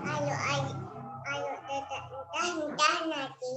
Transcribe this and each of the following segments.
Ayo, ayo, ayo, entah nanti.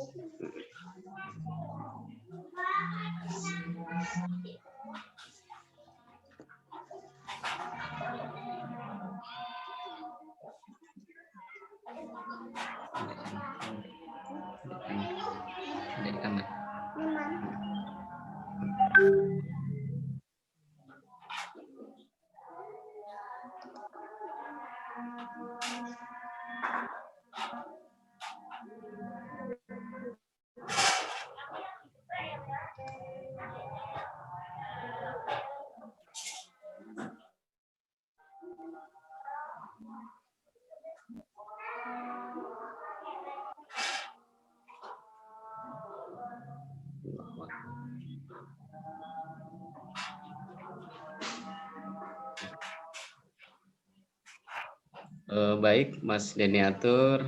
Baik, Mas Deniatur,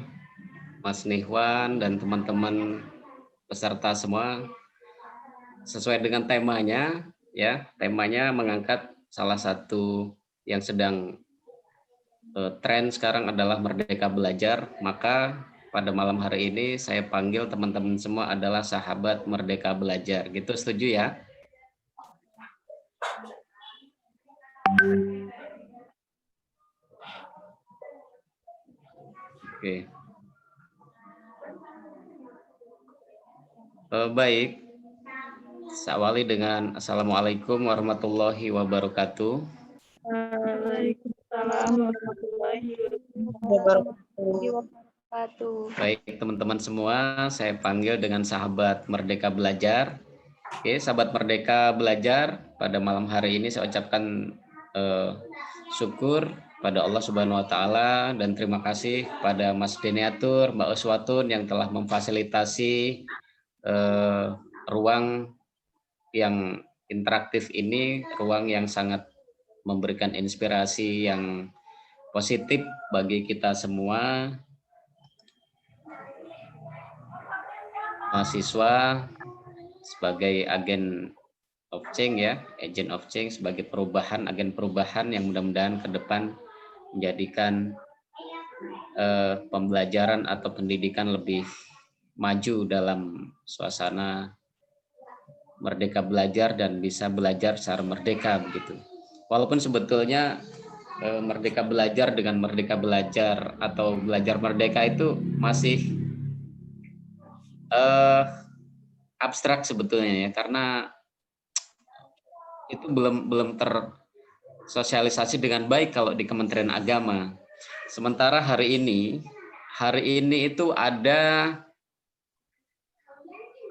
Mas Nihwan, dan teman-teman peserta semua, sesuai dengan temanya, ya, temanya mengangkat salah satu yang sedang tren sekarang adalah Merdeka Belajar. Maka pada malam hari ini saya panggil teman-teman semua adalah sahabat Merdeka Belajar. Gitu, setuju ya? Oke. Baik. Saya awali dengan Assalamualaikum warahmatullahi wabarakatuh. Waalaikumsalam warahmatullahi wabarakatuh. Baik teman-teman semua, saya panggil dengan sahabat Merdeka Belajar. Oke, sahabat Merdeka Belajar, pada malam hari ini saya ucapkan syukur pada Allah Subhanahu wa Ta'ala dan terima kasih pada Mas Deniatur, Mbak Uswatun yang telah memfasilitasi ruang yang interaktif ini, ruang yang sangat memberikan inspirasi yang positif bagi kita semua, mahasiswa sebagai agen of change ya, agent of change, sebagai perubahan, agen perubahan yang mudah-mudahan ke depan menjadikan pembelajaran atau pendidikan lebih maju dalam suasana merdeka belajar dan bisa belajar secara merdeka begitu. Walaupun sebetulnya merdeka belajar dengan merdeka belajar atau belajar merdeka itu masih abstrak sebetulnya ya, karena itu belum tersosialisasi dengan baik kalau di Kementerian Agama. Sementara hari ini itu ada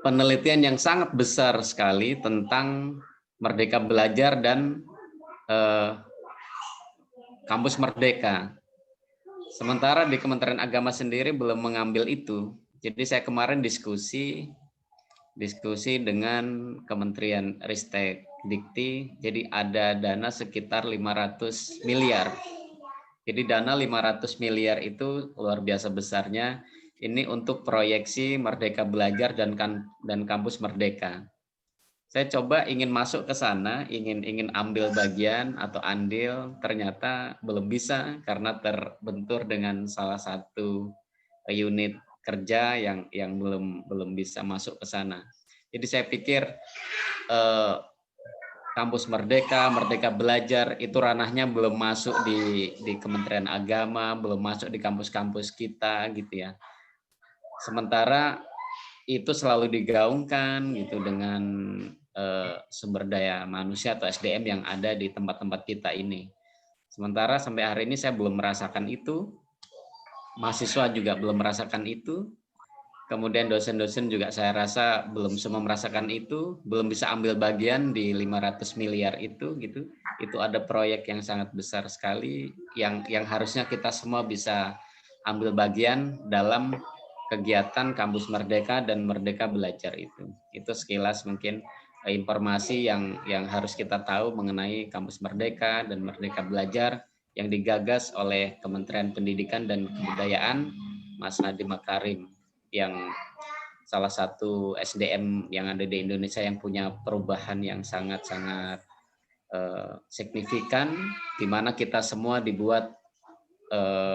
penelitian yang sangat besar sekali tentang Merdeka Belajar dan kampus Merdeka. Sementara di Kementerian Agama sendiri belum mengambil itu. Jadi saya kemarin diskusi dengan Kementerian Ristek Dikti, jadi ada dana sekitar 500 miliar. Jadi dana 500 miliar itu luar biasa besarnya. Ini untuk proyeksi Merdeka Belajar dan kampus Merdeka. Saya coba ingin masuk ke sana, ingin ambil bagian atau andil, ternyata belum bisa karena terbentur dengan salah satu unit kerja yang belum bisa masuk ke sana. Jadi saya pikir kampus Merdeka, Merdeka Belajar itu ranahnya belum masuk di Kementerian Agama, belum masuk di kampus-kampus kita gitu ya. Sementara itu selalu digaungkan gitu dengan sumber daya manusia atau SDM yang ada di tempat-tempat kita ini. Sementara sampai hari ini saya belum merasakan itu, mahasiswa juga belum merasakan itu, kemudian dosen-dosen juga saya rasa belum semua merasakan itu, belum bisa ambil bagian di 500 miliar itu gitu. Itu ada proyek yang sangat besar sekali yang harusnya kita semua bisa ambil bagian dalam kegiatan Kampus Merdeka dan Merdeka Belajar itu. Itu sekilas mungkin informasi yang harus kita tahu mengenai Kampus Merdeka dan Merdeka Belajar yang digagas oleh Kementerian Pendidikan dan Kebudayaan, Mas Nadiem Makarim, yang salah satu SDM yang ada di Indonesia yang punya perubahan yang sangat-sangat signifikan, di mana kita semua dibuat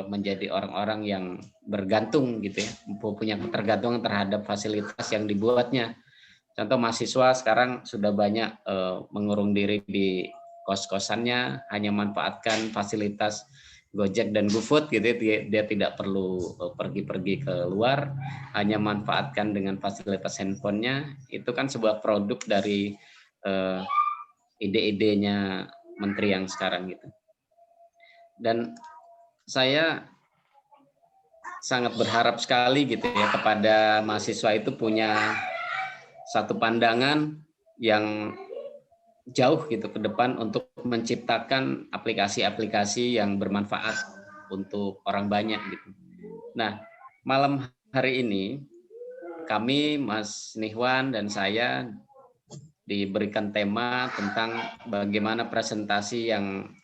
menjadi orang-orang yang bergantung gitu ya, punya ketergantungan terhadap fasilitas yang dibuatnya. Contoh mahasiswa sekarang sudah banyak mengurung diri di kos-kosannya, hanya manfaatkan fasilitas Gojek dan GoFood gitu ya. Dia tidak perlu pergi-pergi ke luar, hanya manfaatkan dengan fasilitas handphonenya. Itu kan sebuah produk dari ide-idenya menteri yang sekarang gitu. Dan saya sangat berharap sekali gitu ya kepada mahasiswa itu punya satu pandangan yang jauh gitu ke depan untuk menciptakan aplikasi-aplikasi yang bermanfaat untuk orang banyak gitu. Nah, malam hari ini kami, Mas Nihwan dan saya diberikan tema tentang bagaimana presentasi yang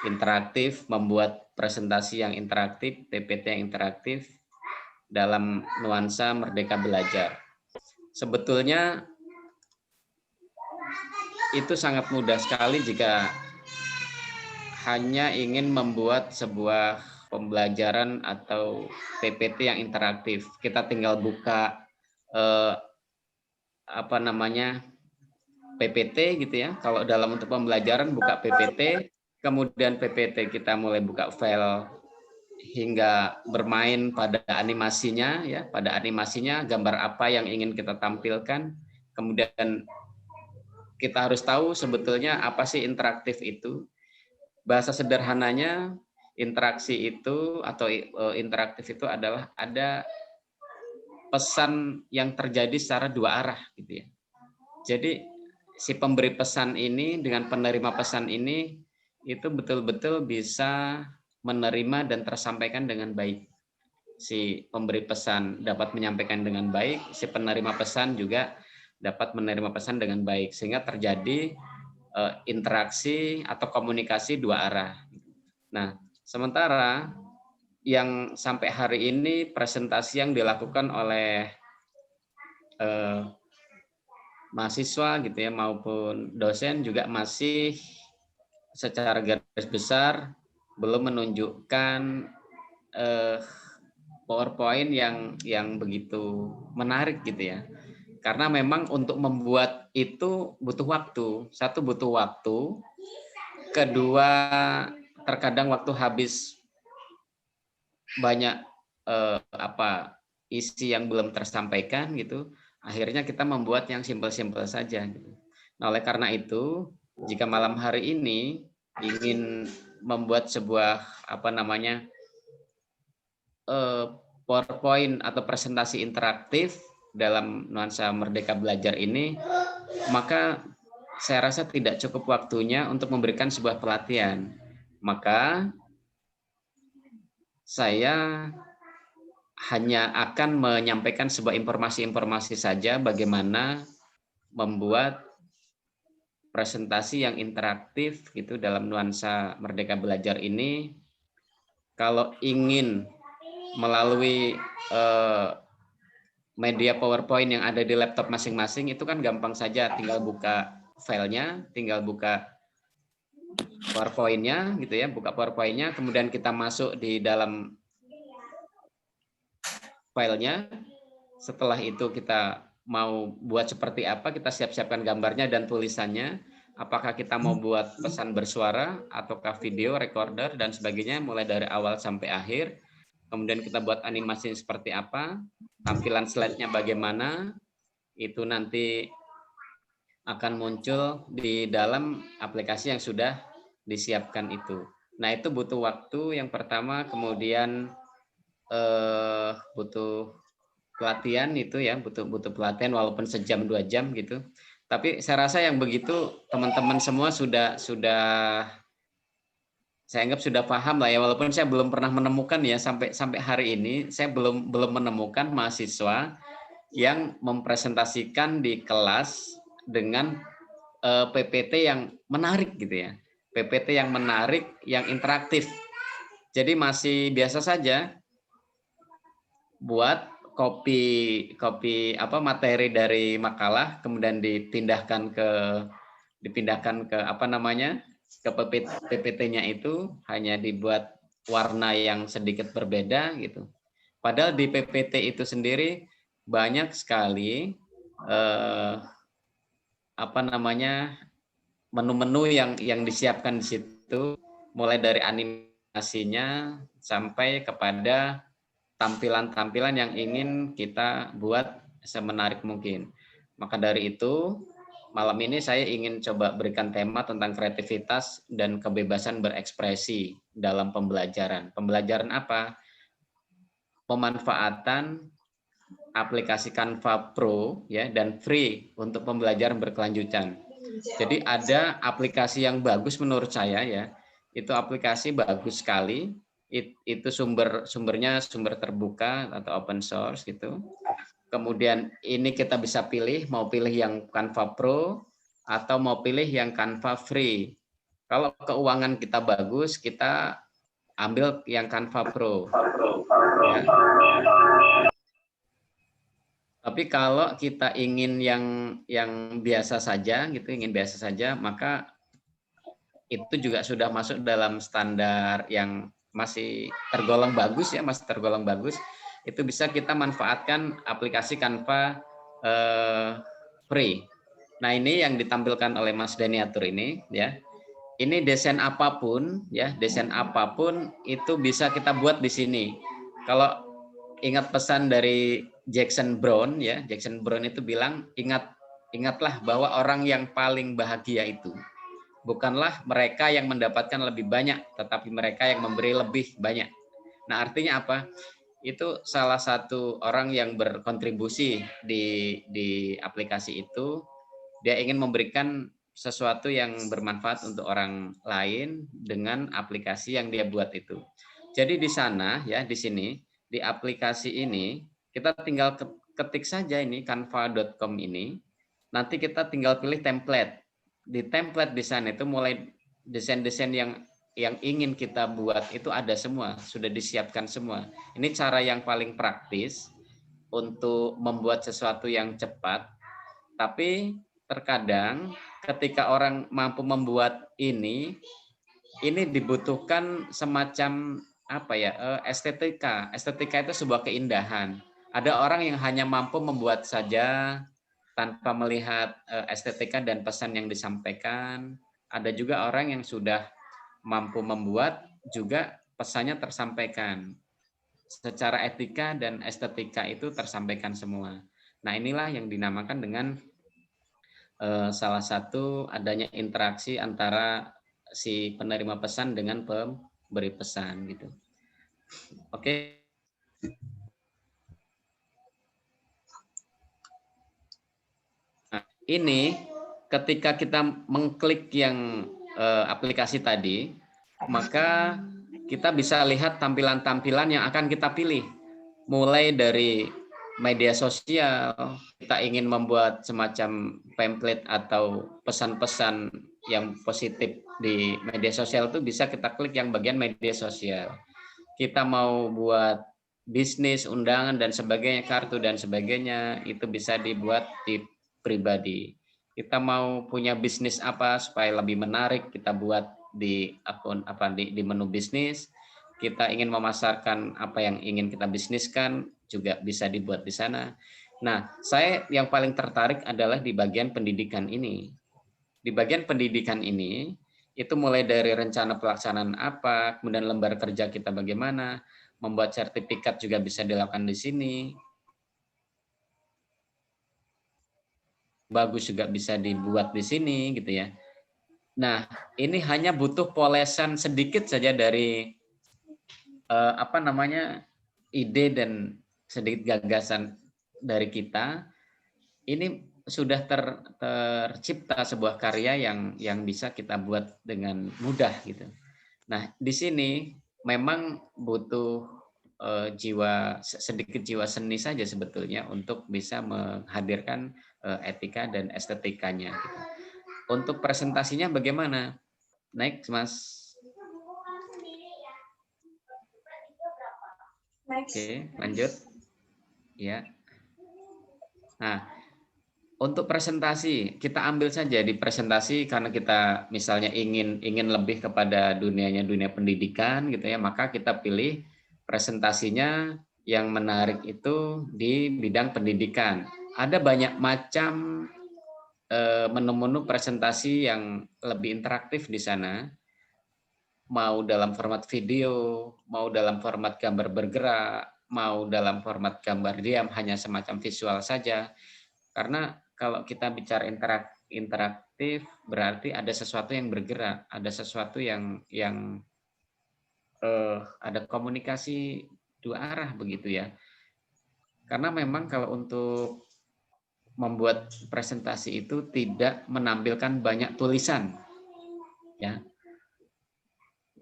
interaktif, membuat presentasi yang interaktif, PPT yang interaktif dalam nuansa Merdeka Belajar. Sebetulnya itu sangat mudah sekali jika hanya ingin membuat sebuah pembelajaran atau PPT yang interaktif. Kita tinggal buka PPT gitu ya. Kalau dalam untuk pembelajaran buka PPT, kemudian PPT kita mulai buka file hingga bermain pada animasinya ya, pada animasinya gambar apa yang ingin kita tampilkan. Kemudian kita harus tahu sebetulnya apa sih interaktif itu. Bahasa sederhananya interaksi itu atau interaktif itu adalah ada pesan yang terjadi secara dua arah gitu ya. Jadi si pemberi pesan ini dengan penerima pesan ini itu betul-betul bisa menerima dan tersampaikan dengan baik. Si pemberi pesan dapat menyampaikan dengan baik, si penerima pesan juga dapat menerima pesan dengan baik, sehingga terjadi interaksi atau komunikasi dua arah. Nah, sementara yang sampai hari ini presentasi yang dilakukan oleh mahasiswa gitu ya maupun dosen juga masih secara garis besar belum menunjukkan PowerPoint yang begitu menarik gitu ya. Karena memang untuk membuat itu butuh waktu. Satu butuh waktu, kedua terkadang waktu habis banyak isi yang belum tersampaikan gitu. Akhirnya kita membuat yang simpel-simpel saja gitu. Nah, oleh karena itu, jika malam hari ini ingin membuat sebuah PowerPoint atau presentasi interaktif dalam nuansa Merdeka Belajar ini, maka saya rasa tidak cukup waktunya untuk memberikan sebuah pelatihan. Maka saya hanya akan menyampaikan sebuah informasi-informasi saja bagaimana membuat presentasi yang interaktif gitu dalam nuansa Merdeka Belajar ini. Kalau ingin melalui media PowerPoint yang ada di laptop masing-masing itu kan gampang saja, tinggal buka filenya, tinggal buka PowerPoint-nya gitu ya, buka PowerPoint-nya, kemudian kita masuk di dalam filenya. Setelah itu kita mau buat seperti apa, kita siap-siapkan gambarnya dan tulisannya. Apakah kita mau buat pesan bersuara ataukah video recorder dan sebagainya mulai dari awal sampai akhir. Kemudian kita buat animasi seperti apa, tampilan slide-nya bagaimana, itu nanti akan muncul di dalam aplikasi yang sudah disiapkan itu. Nah, itu butuh waktu yang pertama, kemudian butuh pelatihan itu ya, butuh pelatihan walaupun sejam 2 jam gitu. Tapi saya rasa yang begitu teman-teman semua sudah saya anggap sudah paham lah ya, walaupun saya belum pernah menemukan ya sampai hari ini saya belum menemukan mahasiswa yang mempresentasikan di kelas dengan PPT yang menarik gitu ya. PPT yang menarik, yang interaktif. Jadi masih biasa saja buat kopi materi dari makalah kemudian dipindahkan ke ke PPT-nya itu hanya dibuat warna yang sedikit berbeda gitu. Padahal di PPT itu sendiri banyak sekali menu-menu yang disiapkan di situ, mulai dari animasinya sampai kepada tampilan-tampilan yang ingin kita buat semenarik mungkin. Maka dari itu, malam ini saya ingin coba berikan tema tentang kreativitas dan kebebasan berekspresi dalam pembelajaran. Pembelajaran apa? Pemanfaatan aplikasi Canva Pro ya dan free untuk pembelajaran berkelanjutan. Jadi ada aplikasi yang bagus menurut saya ya. Itu aplikasi bagus sekali. Itu sumbernya sumber terbuka atau open source gitu. Kemudian ini kita bisa pilih mau pilih yang Canva Pro atau mau pilih yang Canva free. Kalau keuangan kita bagus, kita ambil yang Canva Pro. Ya. Tapi kalau kita ingin yang biasa saja gitu, ingin biasa saja, maka itu juga sudah masuk dalam standar yang masih tergolong bagus ya, masih tergolong bagus. Itu bisa kita manfaatkan aplikasi Canva free. Nah, ini yang ditampilkan oleh Mas Daniatur ini ya. Ini desain apapun ya, desain apapun itu bisa kita buat di sini. Kalau ingat pesan dari Jackson Brown ya, Jackson Brown itu bilang ingatlah bahwa orang yang paling bahagia itu bukanlah mereka yang mendapatkan lebih banyak, tetapi mereka yang memberi lebih banyak. Nah, artinya apa? Itu salah satu orang yang berkontribusi di aplikasi itu, dia ingin memberikan sesuatu yang bermanfaat untuk orang lain dengan aplikasi yang dia buat itu. Jadi di sana ya, di sini di aplikasi ini kita tinggal ketik saja ini canva.com ini. Nanti kita tinggal pilih template. Di template di sana itu mulai desain-desain yang ingin kita buat itu ada semua, sudah disiapkan semua. Ini cara yang paling praktis untuk membuat sesuatu yang cepat. Tapi terkadang ketika orang mampu membuat ini dibutuhkan semacam apa ya, estetika. Estetika itu sebuah keindahan. Ada orang yang hanya mampu membuat saja tanpa melihat estetika dan pesan yang disampaikan. Ada juga orang yang sudah mampu membuat juga pesannya tersampaikan. Secara etika dan estetika itu tersampaikan semua. Nah, inilah yang dinamakan dengan salah satu adanya interaksi antara si penerima pesan dengan pemberi pesan gitu. Oke. Nah, ini ketika kita mengklik yang aplikasi tadi, maka kita bisa lihat tampilan-tampilan yang akan kita pilih. Mulai dari media sosial, kita ingin membuat semacam template atau pesan-pesan yang positif di media sosial itu bisa kita klik yang bagian media sosial. Kita mau buat bisnis, undangan dan sebagainya, kartu dan sebagainya, itu bisa dibuat di pribadi. Kita mau punya bisnis apa supaya lebih menarik, kita buat di akun di menu bisnis. Kita ingin memasarkan apa yang ingin kita bisniskan juga bisa dibuat di sana. Nah, saya yang paling tertarik adalah di bagian pendidikan ini. Di bagian pendidikan ini itu mulai dari rencana pelaksanaan apa, kemudian lembar kerja kita bagaimana, membuat sertifikat juga bisa dilakukan di sini. Bagus juga bisa dibuat di sini gitu ya. Nah, ini hanya butuh polesan sedikit saja dari ide dan sedikit gagasan dari kita. Ini sudah tercipta sebuah karya yang bisa kita buat dengan mudah gitu. Nah, di sini memang butuh sedikit jiwa seni saja sebetulnya untuk bisa menghadirkan etika dan estetikanya. Gitu. Untuk presentasinya bagaimana? Naik, Mas. Oke, lanjut. Ya. Nah, Untuk presentasi, kita ambil saja di presentasi karena kita misalnya ingin lebih kepada dunia pendidikan gitu ya, maka kita pilih presentasinya yang menarik itu di bidang pendidikan. Ada banyak macam menu-menu presentasi yang lebih interaktif di sana, mau dalam format video, mau dalam format gambar bergerak, mau dalam format gambar diam hanya semacam visual saja. Karena kalau kita bicara interaktif berarti ada sesuatu yang bergerak, ada sesuatu yang ada komunikasi dua arah begitu ya. Karena memang kalau untuk membuat presentasi itu tidak menampilkan banyak tulisan, ya.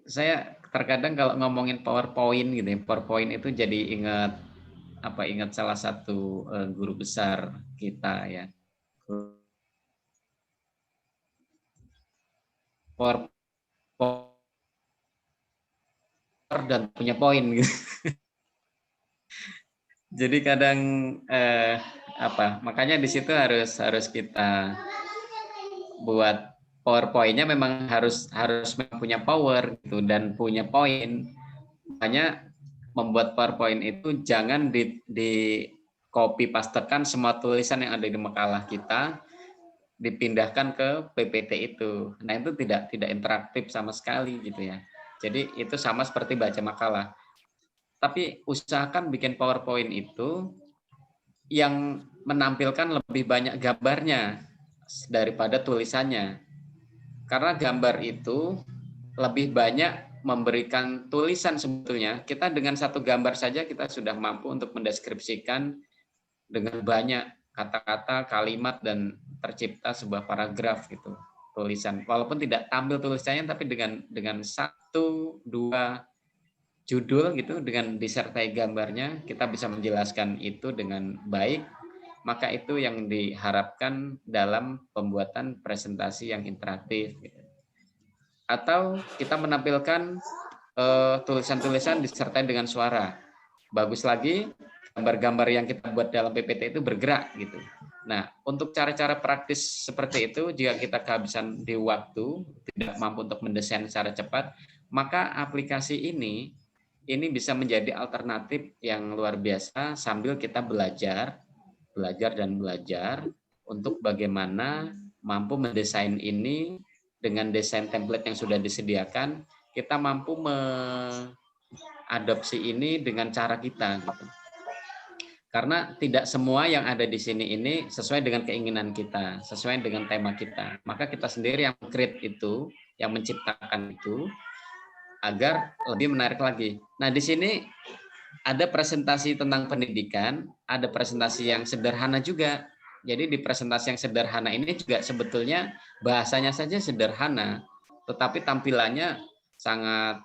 Saya terkadang kalau ngomongin PowerPoint gitu ya, PowerPoint itu jadi ingat salah satu guru besar kita ya. PowerPoint dan punya poin gitu. Jadi kadang makanya di situ harus kita buat PowerPoint-nya memang harus punya power gitu dan punya poin. Makanya membuat PowerPoint itu jangan di copy pastekan semua tulisan yang ada di makalah kita dipindahkan ke PPT itu. Nah, itu tidak interaktif sama sekali gitu ya. Jadi itu sama seperti baca makalah. Tapi usahakan bikin PowerPoint itu yang menampilkan lebih banyak gambarnya daripada tulisannya. Karena gambar itu lebih banyak memberikan tulisan sebetulnya. Kita dengan satu gambar saja kita sudah mampu untuk mendeskripsikan dengan banyak kata-kata, kalimat, dan tercipta sebuah paragraf gitu, tulisan. Walaupun tidak tampil tulisannya, tapi dengan satu, dua judul gitu, dengan disertai gambarnya, kita bisa menjelaskan itu dengan baik, maka itu yang diharapkan dalam pembuatan presentasi yang interaktif. Gitu. Atau kita menampilkan tulisan-tulisan disertai dengan suara. Bagus lagi, gambar-gambar yang kita buat dalam PPT itu bergerak gitu. Nah, untuk cara-cara praktis seperti itu, jika kita kehabisan di waktu, tidak mampu untuk mendesain secara cepat, maka aplikasi ini bisa menjadi alternatif yang luar biasa sambil kita belajar untuk bagaimana mampu mendesain ini dengan desain template yang sudah disediakan, kita mampu mengadopsi ini dengan cara kita gitu. Karena tidak semua yang ada di sini ini sesuai dengan keinginan kita, sesuai dengan tema kita. Maka kita sendiri yang create itu, yang menciptakan itu, agar lebih menarik lagi. Nah, di sini ada presentasi tentang pendidikan, ada presentasi yang sederhana juga. Jadi di presentasi yang sederhana ini juga sebetulnya bahasanya saja sederhana, tetapi tampilannya sangat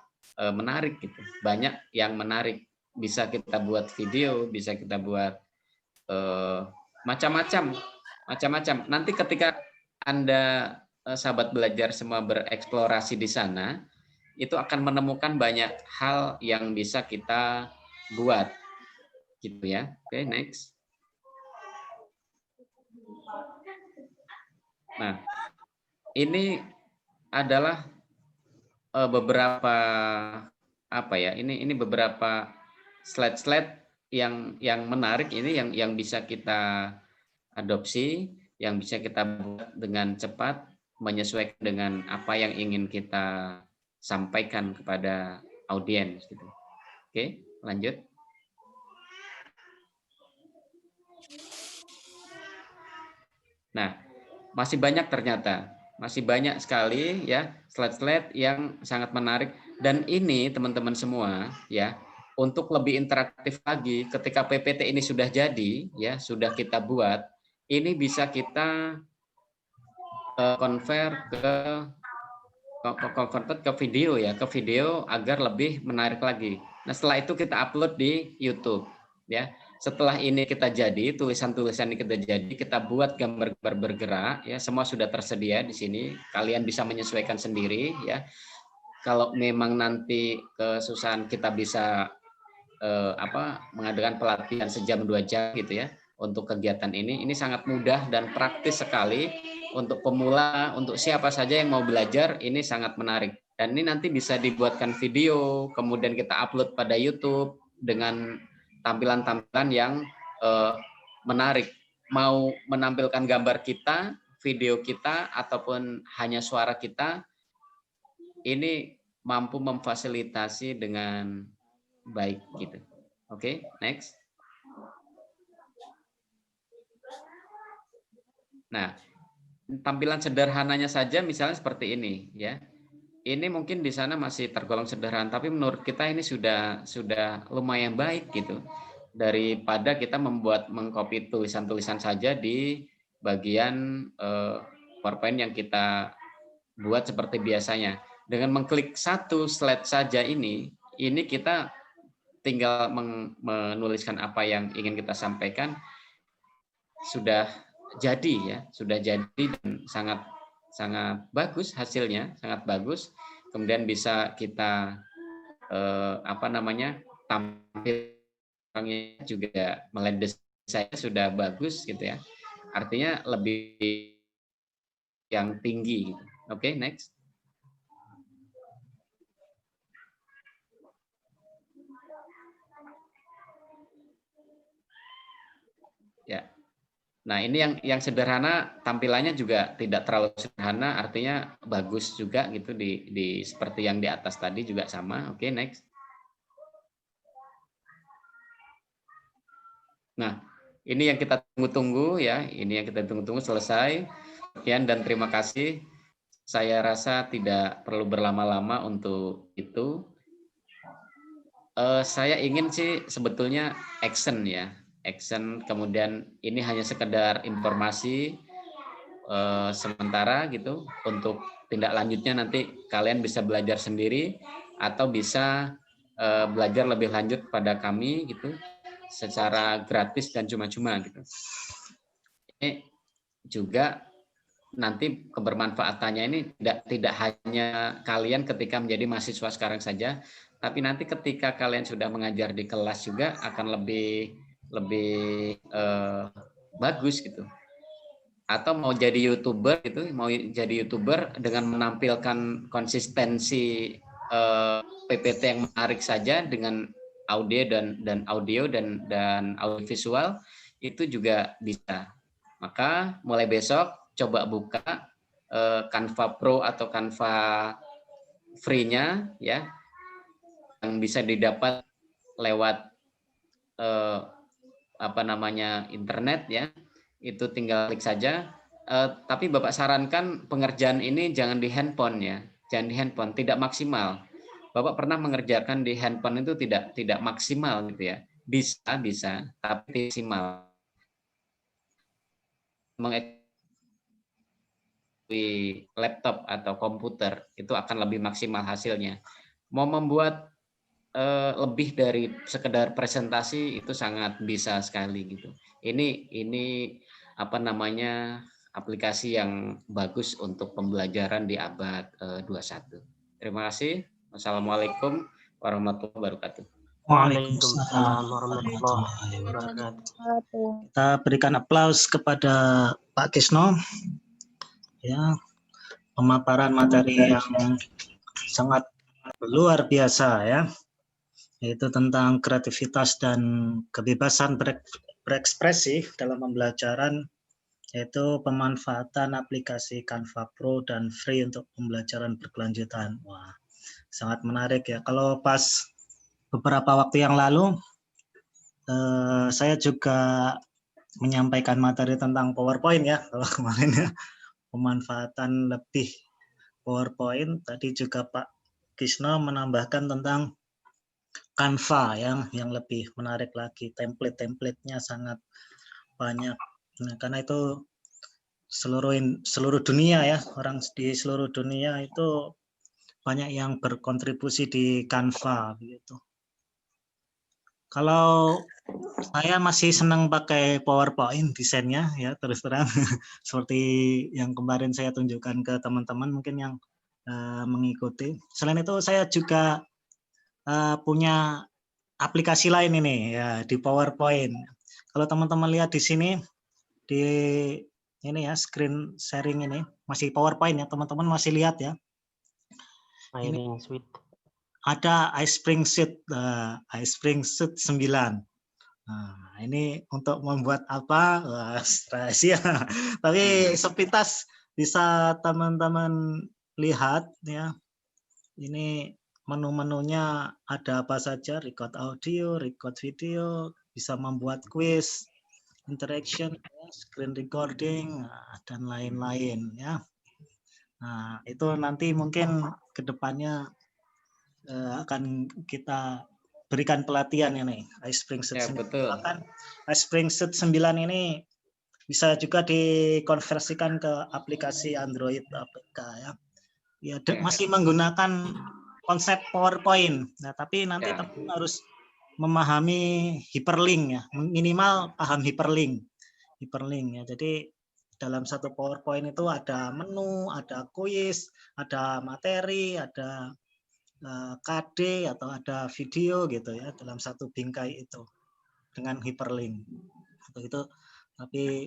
menarik gitu. Banyak yang menarik. Bisa kita buat video, bisa kita buat macam-macam. Nanti ketika Anda sahabat belajar semua bereksplorasi di sana, itu akan menemukan banyak hal yang bisa kita buat. Gitu ya. Oke, next. Nah, ini adalah beberapa ini beberapa slide-slide yang menarik ini yang bisa kita adopsi, yang bisa kita buat dengan cepat menyesuaikan dengan apa yang ingin kita sampaikan kepada audiens gitu. Oke, lanjut. Nah, masih banyak ternyata, masih banyak sekali ya slide-slide yang sangat menarik dan ini teman-teman semua ya, untuk lebih interaktif lagi ketika PPT ini sudah jadi ya, sudah kita buat, ini bisa kita convert ke video ya, ke video agar lebih menarik lagi. Nah, setelah itu kita upload di YouTube ya. Setelah ini kita jadi, tulisan-tulisan ini kita jadi, kita buat gambar-gambar bergerak ya, semua sudah tersedia di sini. Kalian bisa menyesuaikan sendiri ya. Kalau memang nanti kesusahan kita bisa mengadakan pelatihan sejam 2 jam gitu ya. untuk kegiatan ini sangat mudah dan praktis sekali untuk pemula, untuk siapa saja yang mau belajar, ini sangat menarik. Dan ini nanti bisa dibuatkan video, kemudian kita upload pada YouTube dengan tampilan-tampilan yang menarik. Mau menampilkan gambar kita, video kita, ataupun hanya suara kita, ini mampu memfasilitasi dengan baik gitu. Oke, next. Nah, tampilan sederhananya saja misalnya seperti ini ya. Ini mungkin di sana masih tergolong sederhana, tapi menurut kita ini sudah lumayan baik gitu. Daripada kita mengcopy tulisan-tulisan saja di bagian PowerPoint yang kita buat seperti biasanya. Dengan mengklik satu slide saja ini kita tinggal menuliskan apa yang ingin kita sampaikan, sudah jadi ya, sudah jadi dan sangat bagus hasilnya, sangat bagus. Kemudian bisa kita tampilnya juga melihat saya sudah bagus gitu ya. Artinya lebih yang tinggi. Oke, next. Ya. Nah, ini yang sederhana, tampilannya juga tidak terlalu sederhana, artinya bagus juga gitu di seperti yang di atas tadi juga sama. Oke, next. Nah, ini yang kita tunggu-tunggu ya, ini yang kita tunggu-tunggu selesai. Sekian dan terima kasih. Saya rasa tidak perlu berlama-lama untuk itu. Saya ingin sih sebetulnya action ya. Action, kemudian ini hanya sekedar informasi sementara gitu, untuk tindak lanjutnya nanti kalian bisa belajar sendiri atau bisa belajar lebih lanjut pada kami gitu secara gratis dan cuma-cuma gitu. Ini juga nanti kebermanfaatannya ini tidak hanya kalian ketika menjadi mahasiswa sekarang saja, tapi nanti ketika kalian sudah mengajar di kelas juga akan lebih bagus gitu. Atau mau jadi YouTuber gitu, mau jadi YouTuber dengan menampilkan konsistensi PPT yang menarik saja dengan audio dan audio dan audio visual, itu juga bisa. Maka mulai besok coba buka Canva Pro atau Canva free-nya ya, yang bisa didapat lewat internet ya. Itu tinggal klik saja. Tapi Bapak sarankan pengerjaan ini jangan di handphone ya, jangan di handphone, tidak maksimal. Bapak pernah mengerjakan di handphone itu tidak maksimal gitu ya. Bisa, tapi maksimal. Di laptop atau komputer itu akan lebih maksimal hasilnya. Mau membuat lebih dari sekedar presentasi itu sangat bisa sekali gitu. Ini aplikasi yang bagus untuk pembelajaran di abad 21. Terima kasih. Wassalamualaikum warahmatullahi wabarakatuh. Waalaikumsalam warahmatullahi wabarakatuh. Kita berikan aplaus kepada Pak Kisno. Ya, pemaparan materi yang sangat luar biasa ya, yaitu tentang kreativitas dan kebebasan berekspresi dalam pembelajaran, yaitu pemanfaatan aplikasi Canva Pro dan free untuk pembelajaran berkelanjutan. Wah, sangat menarik ya. Kalau pas beberapa waktu yang lalu saya juga menyampaikan materi tentang PowerPoint ya, kalau kemarin ya, pemanfaatan lebih PowerPoint. Tadi juga Pak Kisno menambahkan tentang Canva yang lebih menarik lagi, template-templatenya sangat banyak. Nah, karena itu seluruh dunia ya, orang di seluruh dunia itu banyak yang berkontribusi di Canva begitu. Kalau saya masih senang pakai PowerPoint desainnya ya, terus terang seperti yang kemarin saya tunjukkan ke teman-teman mungkin yang mengikuti. Selain itu saya juga punya aplikasi lain ini ya di PowerPoint. kalau teman-teman lihat di sini di ini ya screen sharing ini masih PowerPoint ya, teman-teman masih lihat ya. Miring Suite. Ada iSpring Suite, iSpring Suite 9. Nah, ini untuk membuat apa? Wah, rahasia. Tapi sepintas bisa teman-teman lihat ya. Ini menu-menunya ada apa saja, record audio, record video, bisa membuat quiz, interaction, screen recording, dan lain-lain ya. Nah, itu nanti mungkin ke depannya akan kita berikan pelatihan ini iSpring Suite 9. betul. Bahkan iSpring Suite 9 ini bisa juga dikonversikan ke aplikasi Android APK ya. Ya, masih menggunakan konsep PowerPoint. Nah, tapi nanti teman harus memahami hyperlink ya, minimal paham hyperlink ya. Jadi dalam satu PowerPoint itu ada menu, ada quiz, ada materi, ada KD atau ada video gitu ya dalam satu bingkai itu dengan hyperlink. Itu tapi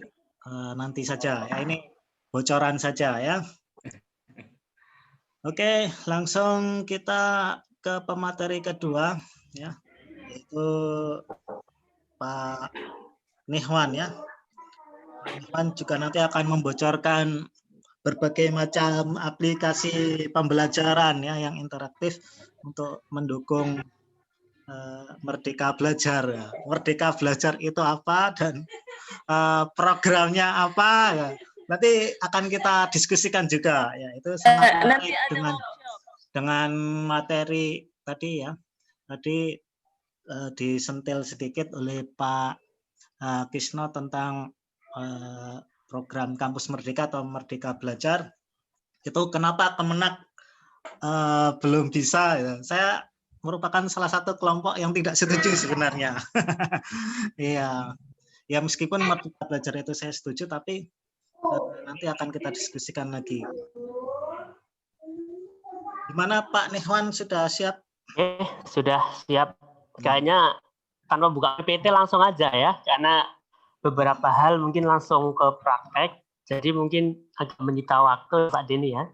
nanti saja ya, ini bocoran saja ya. Oke, langsung kita ke pemateri kedua ya, yaitu Pak Nihwan ya. Pak Nihwan juga nanti akan membocorkan berbagai macam aplikasi pembelajaran ya yang interaktif untuk mendukung Merdeka Belajar. Merdeka Belajar itu apa dan programnya apa ya. Nanti akan kita diskusikan juga ya, itu sangat menarik dengan materi tadi ya. Tadi disentil sedikit oleh Pak Kisno tentang program Kampus Merdeka atau Merdeka Belajar. Itu kenapa Kemenak belum bisa ya. Saya merupakan salah satu kelompok yang tidak setuju sebenarnya. Iya. Ya meskipun Merdeka Belajar itu saya setuju, tapi nanti akan kita diskusikan lagi. Gimana Pak Nihwan, sudah siap? Sudah siap. Kayaknya tanpa buka PPT langsung aja ya, karena beberapa hal mungkin langsung ke praktek, jadi mungkin agak menyita waktu Pak Denny ya.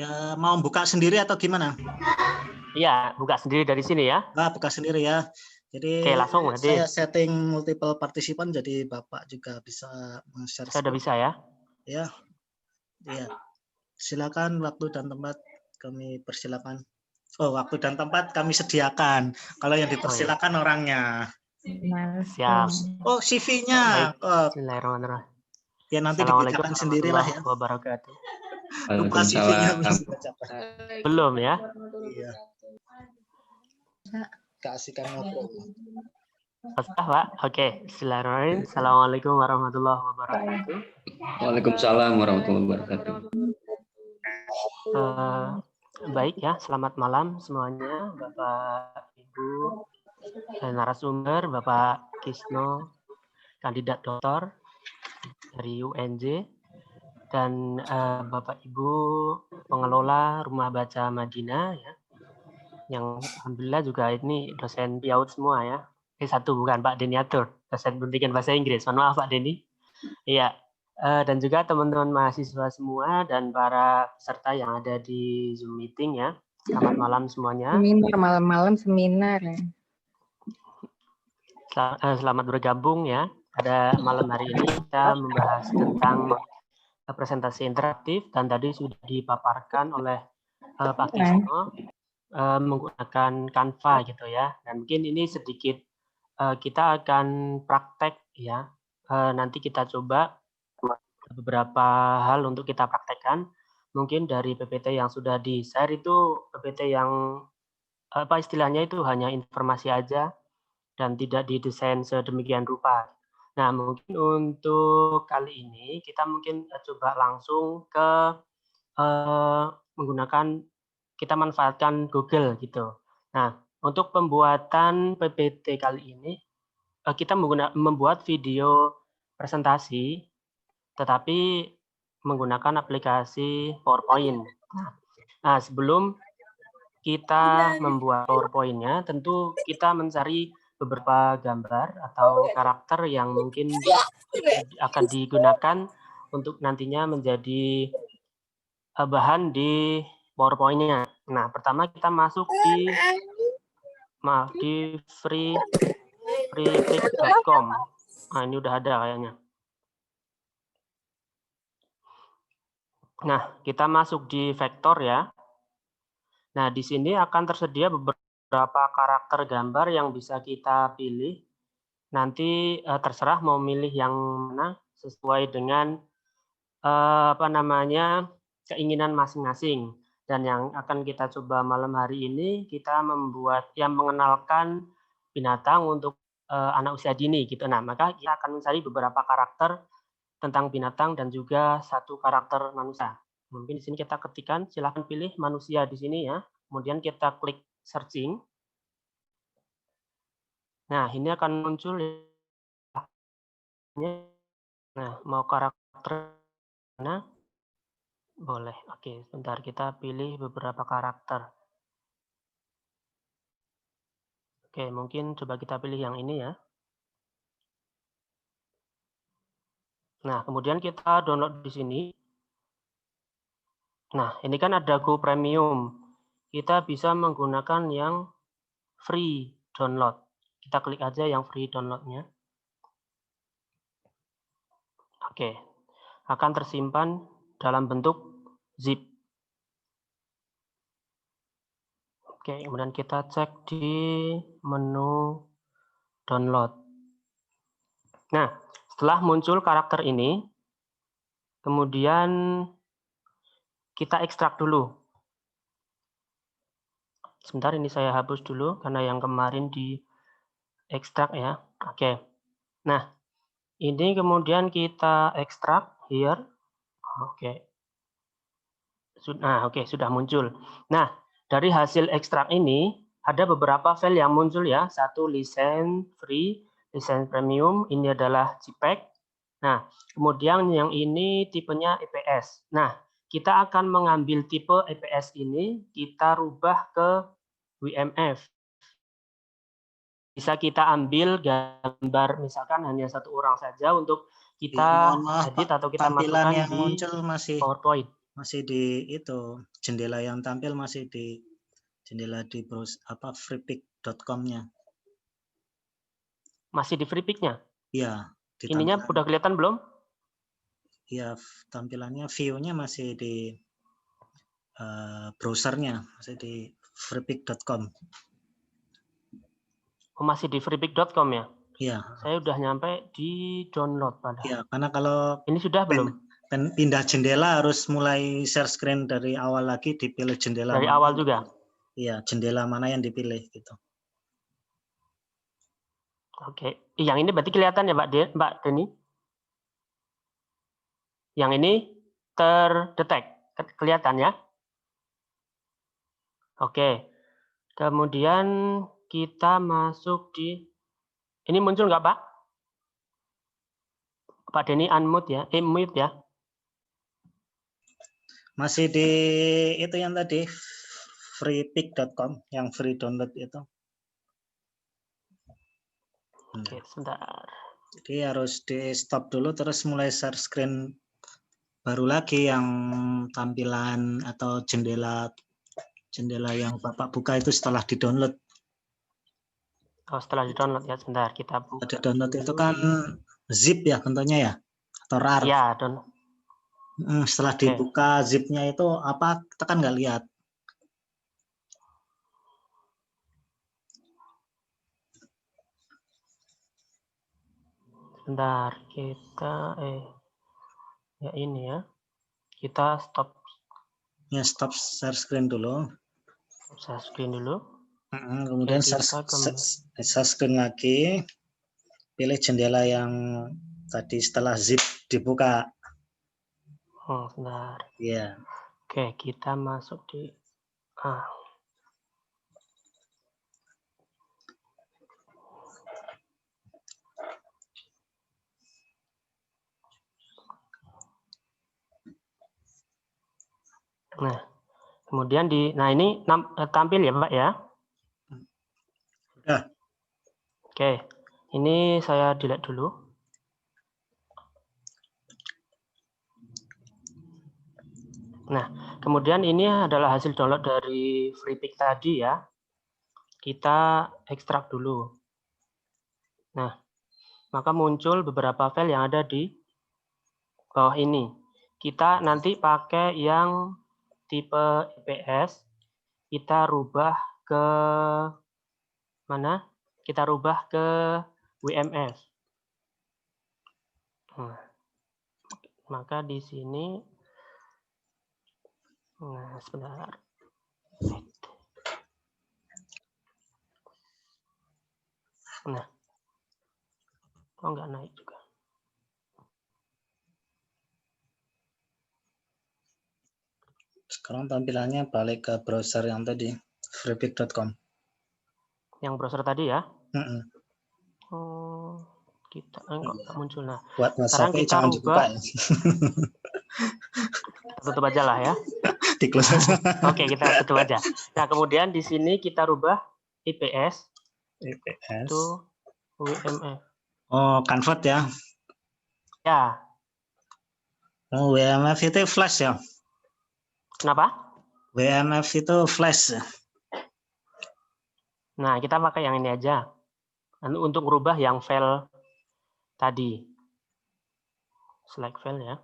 Ya, mau buka sendiri atau gimana? Iya, buka sendiri dari sini ya. Nah, buka sendiri ya. Jadi oke, langsung saya setting multiple participant, jadi Bapak juga bisa share. Sudah bisa ya? Ya, ya. Silakan, waktu dan tempat kami persilakan. Oh, waktu dan tempat kami sediakan. Kalau yang dipersilakan orangnya. Siap. Oh, CV-nya. Oh, Bismillahirrahmanirrahim. Ya nanti dibacakan sendirilah ya. Wabarakatuh. Lupa CV-nya belum ya? Iya. Kasihkan ngobrol. Pak. Oke, Bismillahirrahmanirrahim. Assalamualaikum warahmatullahi wabarakatuh. Waalaikumsalam warahmatullahi wabarakatuh. Baik ya, selamat malam semuanya, Bapak Ibu narasumber, Bapak Kisno, kandidat doktor dari UNJ, dan Bapak Ibu pengelola Rumah Baca Madinah ya, yang alhamdulillah juga ini dosen PIAUD semua ya. Satu bukan Pak Deniatur, dosen pendidikan bahasa Inggris. Mohon maaf Pak Deni. Iya. Dan juga teman-teman mahasiswa semua dan para peserta yang ada di Zoom meeting ya. Selamat malam semuanya. Seminar, malam-malam seminar ya. Selamat bergabung ya. Pada malam hari ini kita membahas tentang presentasi interaktif dan tadi sudah dipaparkan oleh Pak Kisno menggunakan Canva gitu ya. Dan mungkin ini sedikit kita akan praktek ya. Nanti kita coba beberapa hal untuk kita praktekkan. Mungkin dari PPT yang sudah di-share itu PPT yang apa istilahnya itu hanya informasi aja dan tidak didesain sedemikian rupa. Nah, mungkin untuk kali ini kita mungkin coba langsung ke menggunakan, kita manfaatkan Google gitu. Nah, untuk pembuatan PPT kali ini kita membuat video presentasi tetapi menggunakan aplikasi PowerPoint. Nah, sebelum kita membuat PowerPoint-nya, tentu kita mencari beberapa gambar atau karakter yang mungkin akan digunakan untuk nantinya menjadi bahan di PowerPoint-nya. Nah, pertama kita masuk di freepik.com. Nah, ini udah ada kayaknya. Nah, kita masuk di vektor ya. Nah, di sini akan tersedia beberapa karakter gambar yang bisa kita pilih. Nanti terserah mau milih yang mana sesuai dengan keinginan masing-masing. Dan yang akan kita coba malam hari ini, kita membuat yang mengenalkan binatang untuk anak usia dini gitu. Nah, maka kita akan mencari beberapa karakter tentang binatang dan juga satu karakter manusia. Mungkin di sini kita ketikkan, silahkan pilih manusia di sini ya. Kemudian kita klik searching. Nah, ini akan muncul ya. Nah, mau karakter mana? Boleh. Oke, sebentar kita pilih beberapa karakter. Oke, mungkin coba kita pilih yang ini ya. Nah, kemudian kita download di sini. Nah, ini kan ada Go Premium. Kita bisa menggunakan yang free download. Kita klik aja yang free download-nya. Oke, akan tersimpan dalam bentuk zip. Oke, kemudian kita cek di menu download. Nah, setelah muncul karakter ini, kemudian kita ekstrak dulu. Sebentar, ini saya hapus dulu karena yang kemarin di ekstrak ya. Oke. Nah, ini kemudian kita ekstrak here. Oke. Nah, oke, sudah muncul. Nah, dari hasil ekstrak ini ada beberapa file yang muncul ya. Satu lisensi free, lisensi premium, ini adalah JPEG. Nah, kemudian yang ini tipenya EPS. Nah, kita akan mengambil tipe EPS ini, kita rubah ke WMF. Bisa kita ambil gambar misalkan hanya satu orang saja untuk kita edit atau kita masukkan yang di muncul PowerPoint. Masih di itu jendela yang tampil masih di jendela di freepik.com-nya. Masih di freepik-nya? Iya. Ininya udah kelihatan belum? Iya, tampilannya view-nya masih di browsernya, masih di freepik.com. Oh, masih di freepik.com ya? Iya. Saya udah nyampe di download padahal. Iya, karena kalau ini sudah belum? Pindah jendela harus mulai share screen dari awal lagi, dipilih jendela dari mana. Awal juga? Iya, jendela mana yang dipilih gitu. Oke, yang ini berarti kelihatan ya Mbak Deni? Yang ini terdetek, kelihatan ya? Oke, kemudian kita masuk di, ini muncul nggak Pak? Pak Deni unmute ya, mute ya? Masih di itu yang tadi, freepik.com, yang free download itu. Oke, sebentar. Jadi harus di stop dulu, terus mulai share screen baru lagi yang tampilan atau jendela yang Bapak buka itu setelah di-download. Oh, setelah di-download ya, sebentar kita buka. Ada download itu kan zip ya bentuknya ya, atau RAR. Iya, download. Setelah dibuka zipnya itu apa, kita kan nggak lihat. Sebentar, kita ya ini ya. Kita stop. Ya, stop share screen dulu. Share screen dulu. Kemudian share screen lagi. Pilih jendela yang tadi setelah zip dibuka. Sebentar. Iya. Oke, kita masuk di Nah, kemudian ini tampil ya, Mbak ya? Sudah. Oke, ini saya delete dulu. Nah, kemudian ini adalah hasil download dari FreePic tadi ya. Kita ekstrak dulu. Nah, maka muncul beberapa file yang ada di bawah ini. Kita nanti pakai yang tipe EPS. Kita rubah ke mana? Kita rubah ke WMF. Nah, maka di sini, nah sebentar. Nah, kok nggak naik juga? Sekarang tampilannya balik ke browser yang tadi, freepik.com. Yang browser tadi ya? Mm-mm. Oh, kita enggak muncul. Nah, Buat sekarang WhatsApp kita jangan dibuka rubah. ya. Tutup aja lah ya. Di close aja. Oke, kita tutup aja. Nah, kemudian di sini kita rubah IPS EPS. to WMF. Oh, convert ya. Ya, Oh, WMF itu flash ya. kenapa? WMF itu flash. Nah, kita pakai yang ini aja. Untuk merubah yang file tadi. Select file ya.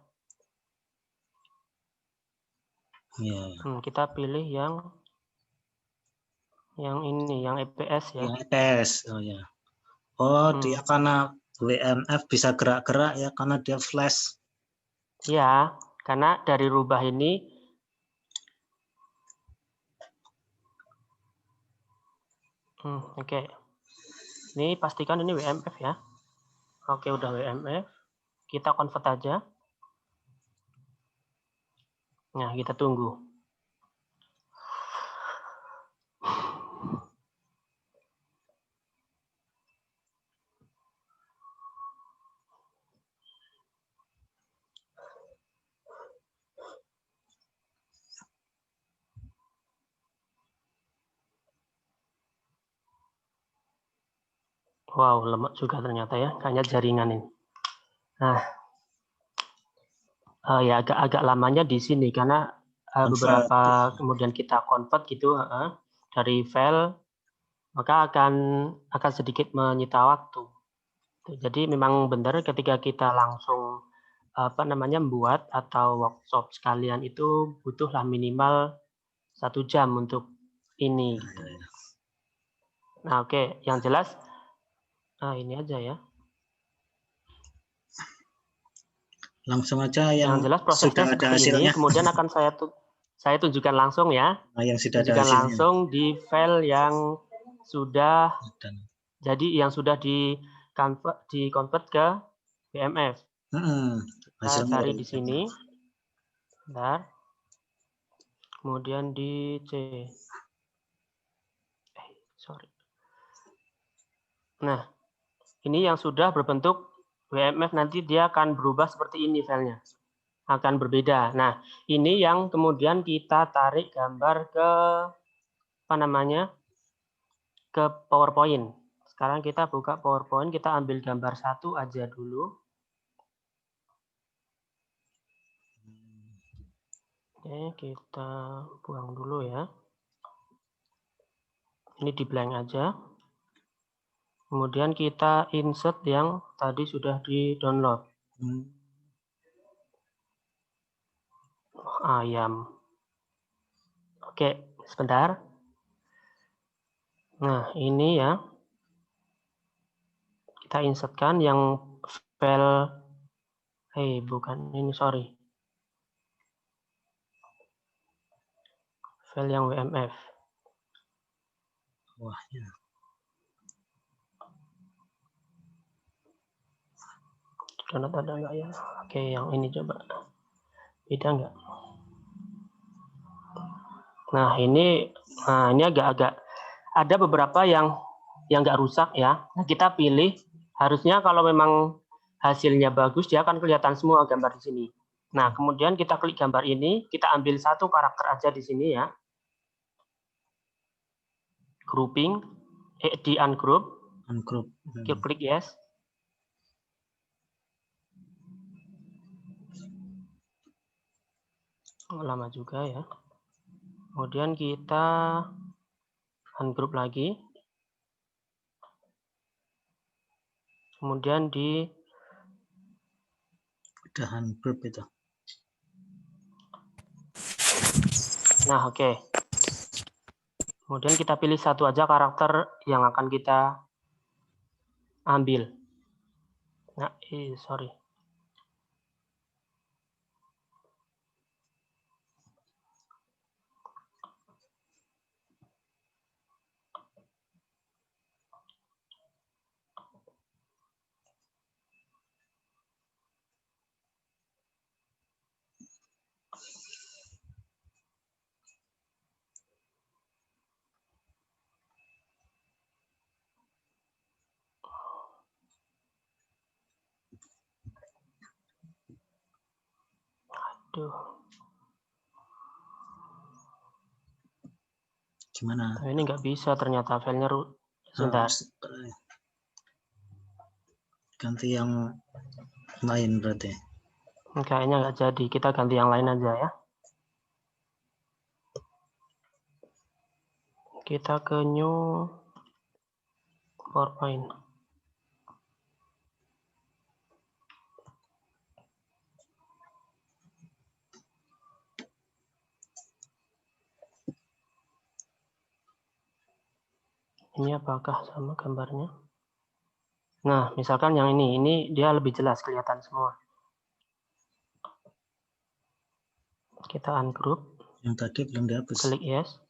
Yeah. Kita pilih yang ini, yang EPS ya. Yang EPS. Oh ya. Oh, dia karena WMF bisa gerak-gerak ya karena dia flash. Ya, karena dari rubah ini oke. Ini pastikan ini WMF ya. Oke, udah WMF. Kita convert aja. Nah, kita tunggu. Wow, lemot juga ternyata ya. Kayaknya jaringan ini. Nah, ya agak lamanya di sini karena beberapa kemudian kita convert gitu dari file, maka akan sedikit menyita waktu. Jadi memang benar ketika kita langsung membuat atau workshop sekalian itu butuhlah minimal 1 jam untuk ini. Nah, oke, yang jelas ini aja ya. Langsung aja yang jelas prosesnya sudah ada seperti hasilnya. ini, kemudian akan saya tunjukkan langsung ya. Nah, yang sudah ada tunjukkan hasilnya. langsung di file yang sudah yang sudah di convert ke WMF. Kita cari di sini. Bentar. Kemudian di C. Sorry. Nah, ini yang sudah berbentuk WMF, nanti dia akan berubah seperti ini filenya. Akan berbeda. Nah, ini yang kemudian kita tarik gambar ke ke PowerPoint. Sekarang kita buka PowerPoint, kita ambil gambar 1 aja dulu. Oke, kita buang dulu ya. Ini di blank aja. Kemudian kita insert yang tadi sudah di-download. Ayam. Oke, sebentar. Nah, ini ya. Kita insertkan yang file, bukan ini, sorry. File yang WMF. Wah, ya. Download ada nggak ya? Oke, yang ini coba. Beda nggak? Nah, ini agak-agak ada beberapa yang nggak rusak ya. Nah, kita pilih, harusnya kalau memang hasilnya bagus, dia akan kelihatan semua gambar di sini. Nah, kemudian kita klik gambar ini, kita ambil 1 karakter aja di sini ya. Grouping, di ungroup, Ungroup. Klik yes. Lama juga ya. Kemudian kita ungroup lagi. Kemudian di Udah ungroup itu. nah, oke. Kemudian kita pilih satu aja karakter yang akan kita ambil. Nah, sorry. Aduh. Gimana? Ini nggak bisa ternyata filenya. Sebentar. Ganti yang lain berarti. Kayaknya nggak jadi. Kita ganti yang lain aja ya. Kita ke new PowerPoint. Ini apakah sama gambarnya? Nah, misalkan yang ini dia lebih jelas kelihatan semua. Kita ungroup. Yang tadi belum dihapus. Klik yes.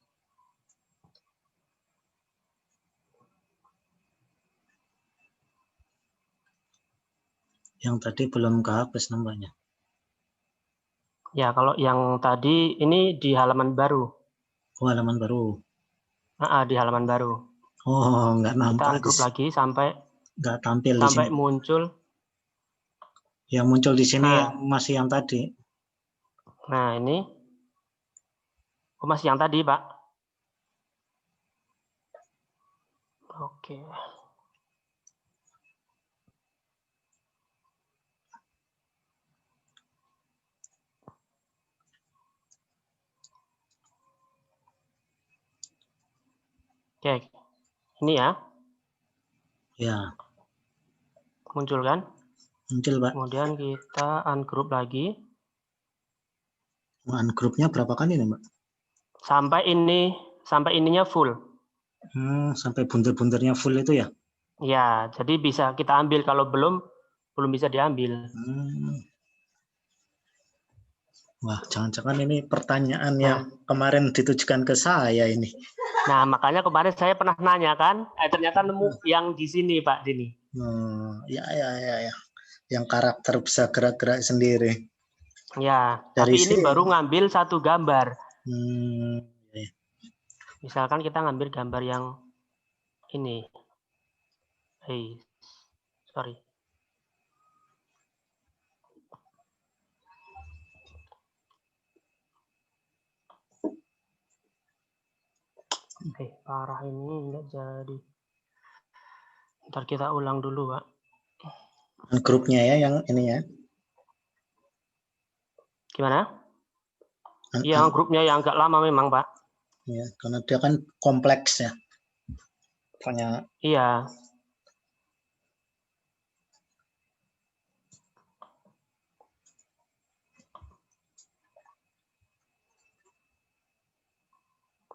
Yang tadi belum kehapus namanya. Ya, kalau yang tadi ini di halaman baru. Oh, halaman baru. Di halaman baru. Oh, nggak Kita nampak. ungroup lagi sampai Tampil di sini. muncul. Yang muncul di sini Nah. masih yang tadi. Nah, ini. Masih yang tadi, Pak. Oke. Oke. Ini ya. Ya. Muncul kan? Muncul, Pak. Kemudian kita ungroup lagi. Ungroupnya berapa kali nih, Mbak? Sampai ininya full. Sampai bunder-bundernya full itu ya? Ya, jadi bisa kita ambil. Kalau belum bisa diambil. Wah, jangan-jangan ini pertanyaan yang kemarin ditujukan ke saya ini. Nah, makanya kemarin saya pernah nanya kan, ternyata nemu yang di sini, Pak Dini. Ya. Yang karakter bisa gerak-gerak sendiri. Ya, Dari tapi ini baru ngambil satu gambar. Ya. Misalkan kita ngambil gambar yang ini. Sorry. Parah ini enggak jadi. Ntar kita ulang dulu, Pak. Grupnya ya yang ini ya. Gimana? Yang grupnya yang agak lama memang, Pak. Ya, karena dia kan kompleks ya. Banyak. Iya.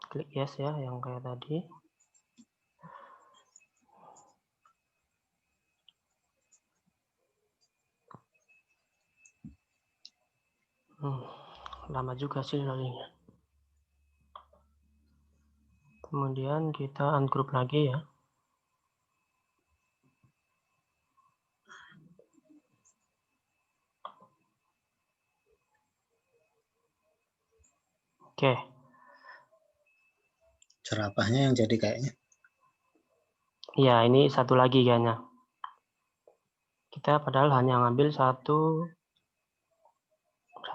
Klik yes ya, yang kayak tadi. Lama juga sih loadingnya. Kemudian kita ungroup lagi ya. Oke. Jerapahnya yang jadi kayaknya. Iya, ini satu lagi kayaknya. Kita padahal hanya ngambil satu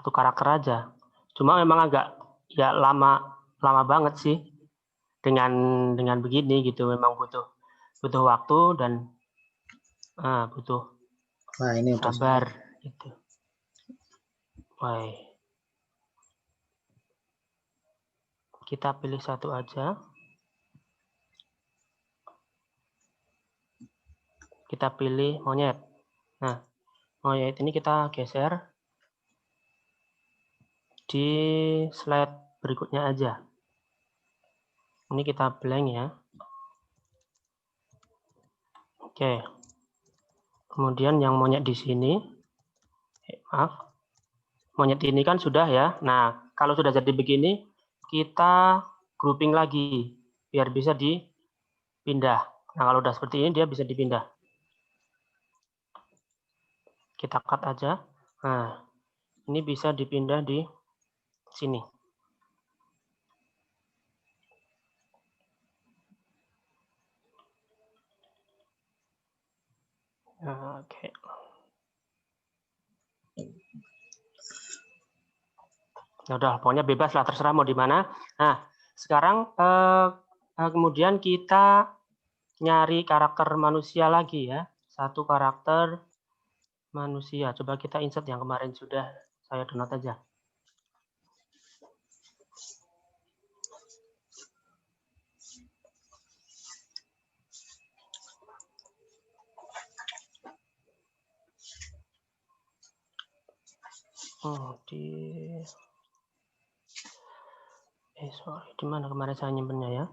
karakter aja. Cuma memang agak ya lama banget sih dengan begini gitu, memang butuh butuh waktu dan butuh Nah, ini udah sabar gitu. Baik. Kita pilih satu aja. Kita pilih monyet. Nah, monyet ini kita geser di slide berikutnya aja. Ini kita blank ya. Oke. Kemudian yang monyet di sini, maaf, monyet ini kan sudah ya. Nah, kalau sudah jadi begini, kita grouping lagi biar bisa dipindah. Nah, kalau udah seperti ini dia bisa dipindah. Kita cut aja. Nah, ini bisa dipindah di sini. Oke. Ya udah, pokoknya bebas lah, terserah mau di mana. Nah, sekarang kemudian kita nyari karakter manusia lagi ya. Satu karakter manusia. Coba kita insert yang kemarin sudah saya download aja. Sorry, di mana kemarin saya nyimpennya ya?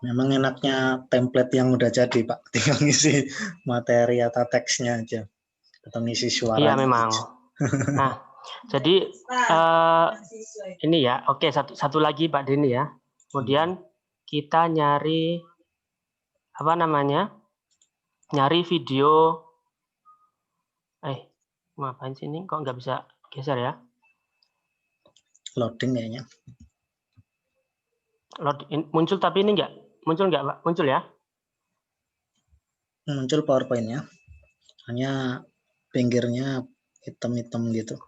memang enaknya template yang udah jadi, Pak. Tinggal ngisi materi atau teksnya aja. Atau ngisi suara. Iya, memang. Nah, jadi ini ya. Oke, satu lagi Pak Denny ya. Kemudian kita nyari apa namanya? Nyari video. Ngapain sih ini? Kok nggak bisa geser ya? Loading kayaknya. Muncul tapi ini nggak? Muncul nggak, Pak? Muncul ya? Muncul PowerPoint-nya. Hanya pinggirnya hitam-hitam gitu.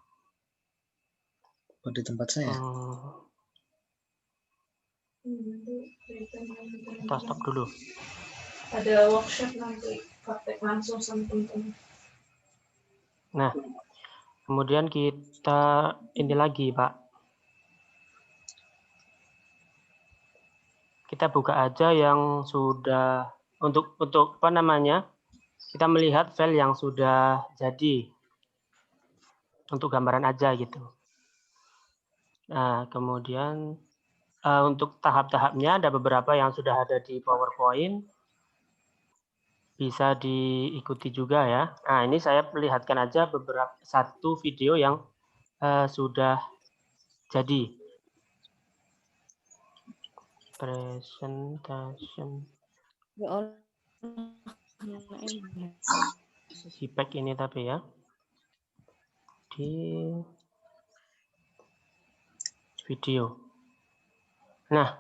Di tempat saya. Kita stop dulu. Ada workshop nanti praktek langsung sama teman-teman. Nah, kemudian kita ini lagi, Pak. Kita buka aja yang sudah untuk apa namanya? Kita melihat file yang sudah jadi untuk gambaran aja gitu. Nah, kemudian untuk tahap-tahapnya ada beberapa yang sudah ada di PowerPoint. Bisa diikuti juga ya. Nah, ini saya perlihatkan aja satu video yang sudah jadi. Presentation. Sipak ini tapi ya. Di video. Nah,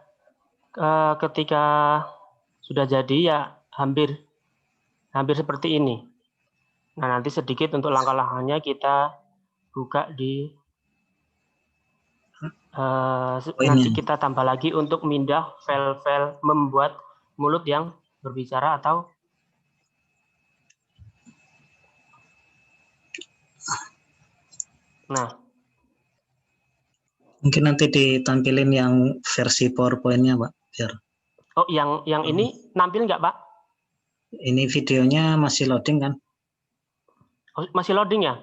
ketika sudah jadi ya hampir seperti ini. Nah, nanti sedikit untuk langkah-langkahnya kita buka di nanti kita tambah lagi untuk mindah file-file membuat mulut yang berbicara atau mungkin nanti ditampilin yang versi PowerPoint-nya, Pak, biar. Oh, yang ini nampil nggak, Pak? Ini videonya masih loading kan? Oh, masih loading ya?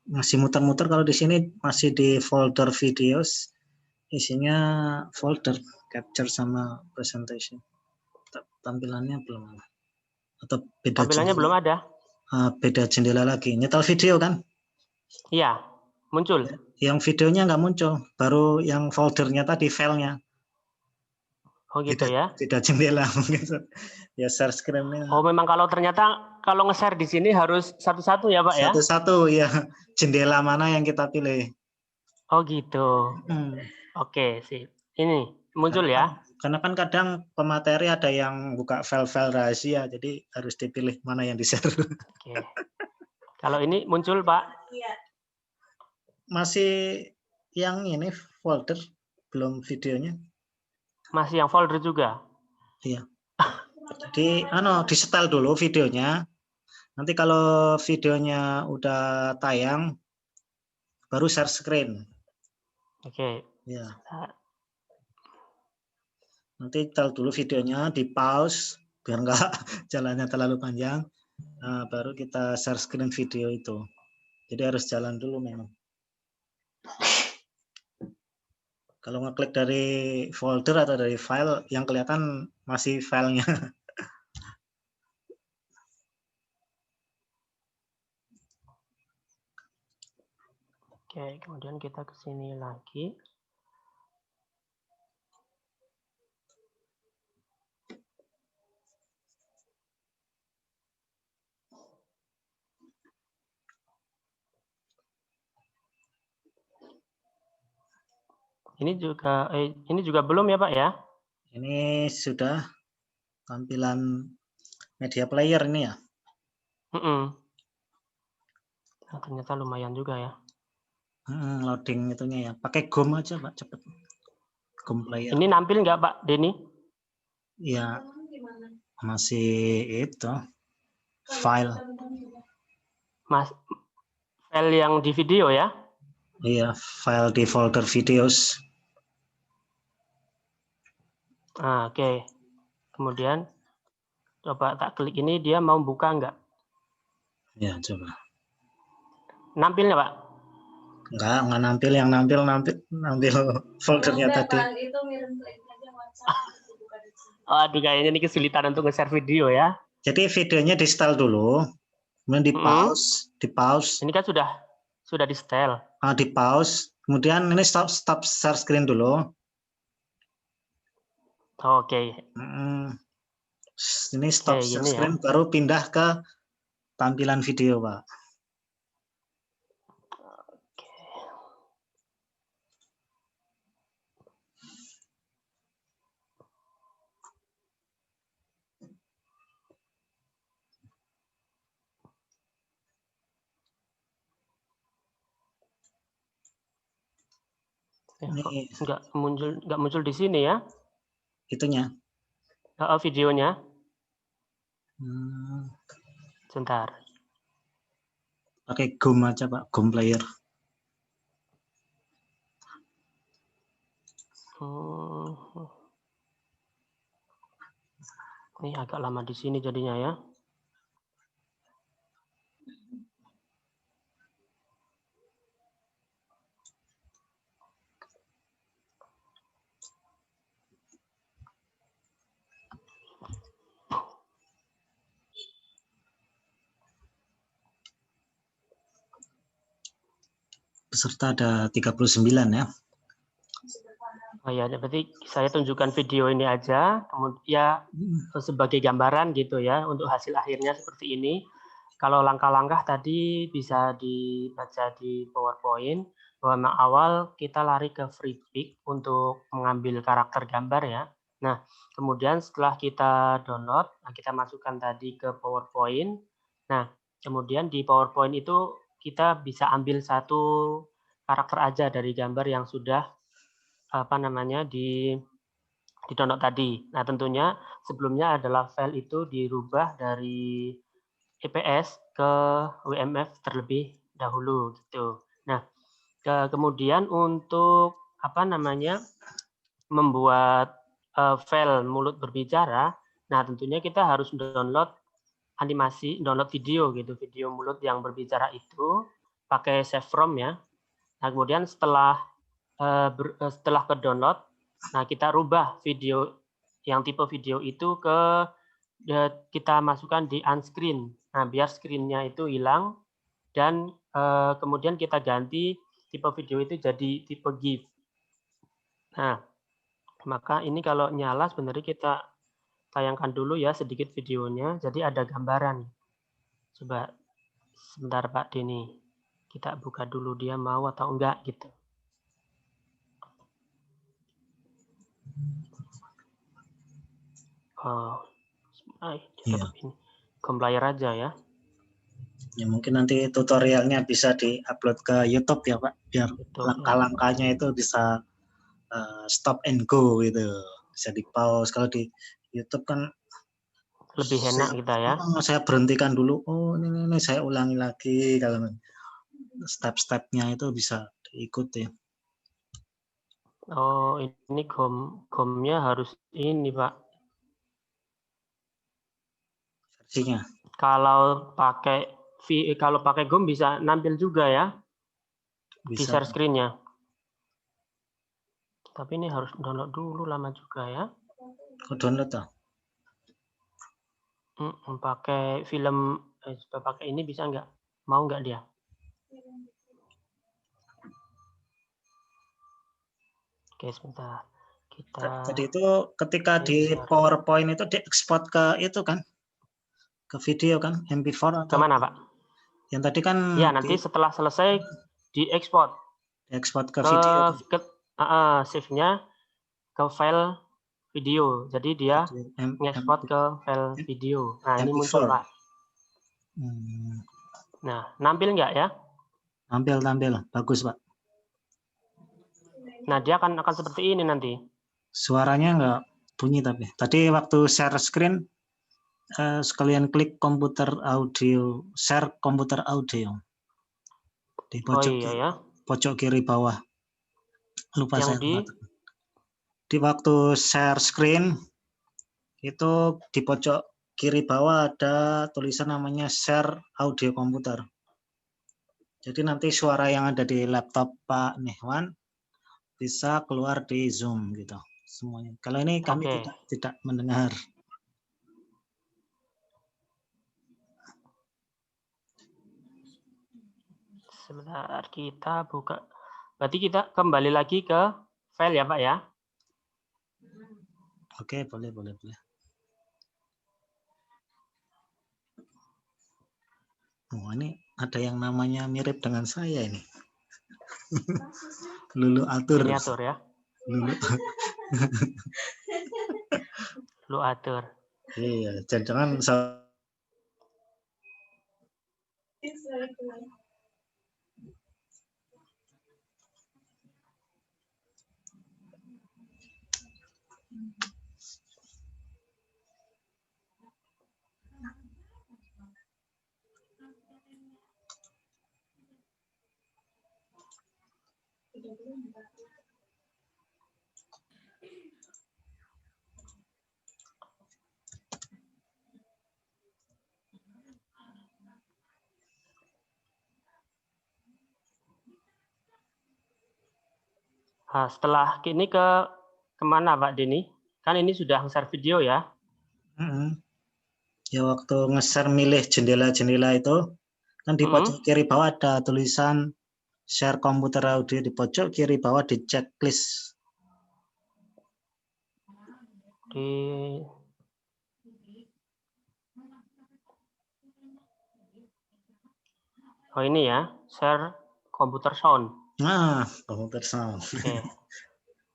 Masih muter-muter. Kalau di sini masih di folder videos, isinya folder capture sama presentation. Tampilannya belum ada. Atau beda tampilannya belum ada. Beda jendela lagi. Nyetel video kan? Iya, muncul. Yang videonya nggak muncul, baru yang foldernya tadi, filenya. Oh gitu ya? Beda jendela mungkin. Ya share screen-nya. Oh, memang kalau nge-share di sini harus satu-satu ya, Pak ya? Satu-satu ya. Jendela mana yang kita pilih. Oh gitu. Oke, sip. Ini muncul ya? Karena kan kadang pemateri ada yang buka file-file rahasia, jadi harus dipilih mana yang di-share. Oke. Kalau ini muncul, Pak? Iya. Masih yang ini folder, belum videonya. Masih yang folder juga? Jadi di setel dulu videonya. Nanti kalau videonya udah tayang, baru share screen. Oke. Ya. Nanti setel dulu videonya, di pause biar nggak jalannya terlalu panjang. Nah, baru kita share screen video itu. Jadi harus jalan dulu memang. Kalau ngeklik dari folder atau dari file, yang kelihatan masih filenya. Oke, kemudian kita ke sini lagi. Ini juga belum ya, Pak ya? Ini sudah tampilan media player ini ya. Nah, ternyata lumayan juga ya. Loading itunya ya. Pakai GOM aja Pak, cepet. GOM player. Ini nampil nggak Pak Denny? Ya, masih itu file. File yang di video ya? Iya, file di folder videos. Oke. Kemudian coba tak klik ini, dia mau buka nggak? Ya, coba. Nampil nggak Pak? Enggak nampil, yang nampil foldernya tadi. Aduh, kayaknya ini kesulitan untuk nge-share video ya. Jadi videonya di setel dulu, kemudian di pause. Ini kan sudah di setel. Di pause, kemudian ini stop share screen dulu. Oke. Ini stop share screen, baru pindah ke tampilan video, Pak. Nggak muncul di sini ya? Itunya. Videonya. Sebentar. Pakai GOM aja Pak, GOM player. Ini agak lama di sini jadinya ya. Peserta ada 39 ya. Oh ya, berarti saya tunjukkan video ini aja, kemudian sebagai gambaran gitu ya, untuk hasil akhirnya seperti ini. Kalau langkah-langkah tadi bisa dibaca di PowerPoint, bahwa awal kita lari ke FreePik untuk mengambil karakter gambar ya. Nah, kemudian setelah kita download, kita masukkan tadi ke PowerPoint. Nah, kemudian di PowerPoint itu kita bisa ambil satu karakter aja dari gambar yang sudah di download tadi. Nah, tentunya sebelumnya adalah file itu dirubah dari EPS ke WMF terlebih dahulu gitu. Nah, kemudian untuk membuat file mulut berbicara, nah tentunya kita harus download download video gitu, video mulut yang berbicara itu pakai save from ya. Nah, kemudian setelah ke download, nah kita rubah video yang tipe video itu kita masukkan di unscreen. Nah, biar screen-nya itu hilang dan kemudian kita ganti tipe video itu jadi tipe GIF. Nah, maka ini kalau nyala sebenarnya kita tayangkan dulu ya sedikit videonya, jadi ada gambaran. Coba sebentar Pak Denny, kita buka dulu dia mau atau enggak gitu. Ini compiler aja ya. Ya mungkin nanti tutorialnya bisa di-upload ke YouTube ya Pak, biar langkah-langkahnya itu bisa stop and go gitu. bisa di pause. Kalau di YouTube kan Lebih enak kita ya. saya berhentikan dulu. Oh ini saya ulangi lagi. Kalau step-stepnya itu bisa diikuti. Oh, ini gomnya harus ini, Pak. Versinya. Kalau pakai gom bisa nampil juga ya di Bisa. share screen-nya. Tapi ini harus download dulu, lama juga ya. Kok download toh? Pakai film, pakai ini bisa nggak? Mau nggak dia? Oke, sebentar. Tadi itu ketika di PowerPoint itu diekspor ke itu kan? Ke video kan? MP4 atau? Kemana, Pak? Yang tadi kan Ya, nanti setelah selesai diekspor. diekspor ke video. Save-nya ke file video. Jadi dia ngekspor ke file video. Nah, ini muncul, Pak. Nah, nampil nggak ya? Tampil. Bagus, Pak. Nah, dia akan seperti ini nanti. Suaranya nggak bunyi tapi. Tadi waktu share screen, sekalian klik komputer audio, share komputer audio. Di pojok kiri bawah. Lupa Yang saya. Di waktu share screen, itu di pojok kiri bawah ada tulisan namanya share audio komputer. Jadi nanti suara yang ada di laptop Pak Nihwan bisa keluar di Zoom gitu semuanya. Kalau ini kami tidak mendengar. Sebentar, kita buka. Berarti kita kembali lagi ke file ya, Pak ya? Oke, boleh. Oh, ini ada yang namanya mirip dengan saya ini. Lulu Atur. Miniatur ya. Lulu Atur. Iya, jangan Nah, setelah ini kemana, Pak Denny? Kan ini sudah nge-share video ya? Ya waktu nge-share milih jendela-jendela itu, kan di pojok kiri bawah ada tulisan share komputer audio, di pojok kiri bawah di checklist. Oh ini ya, share komputer sound. Nah, komputer sound.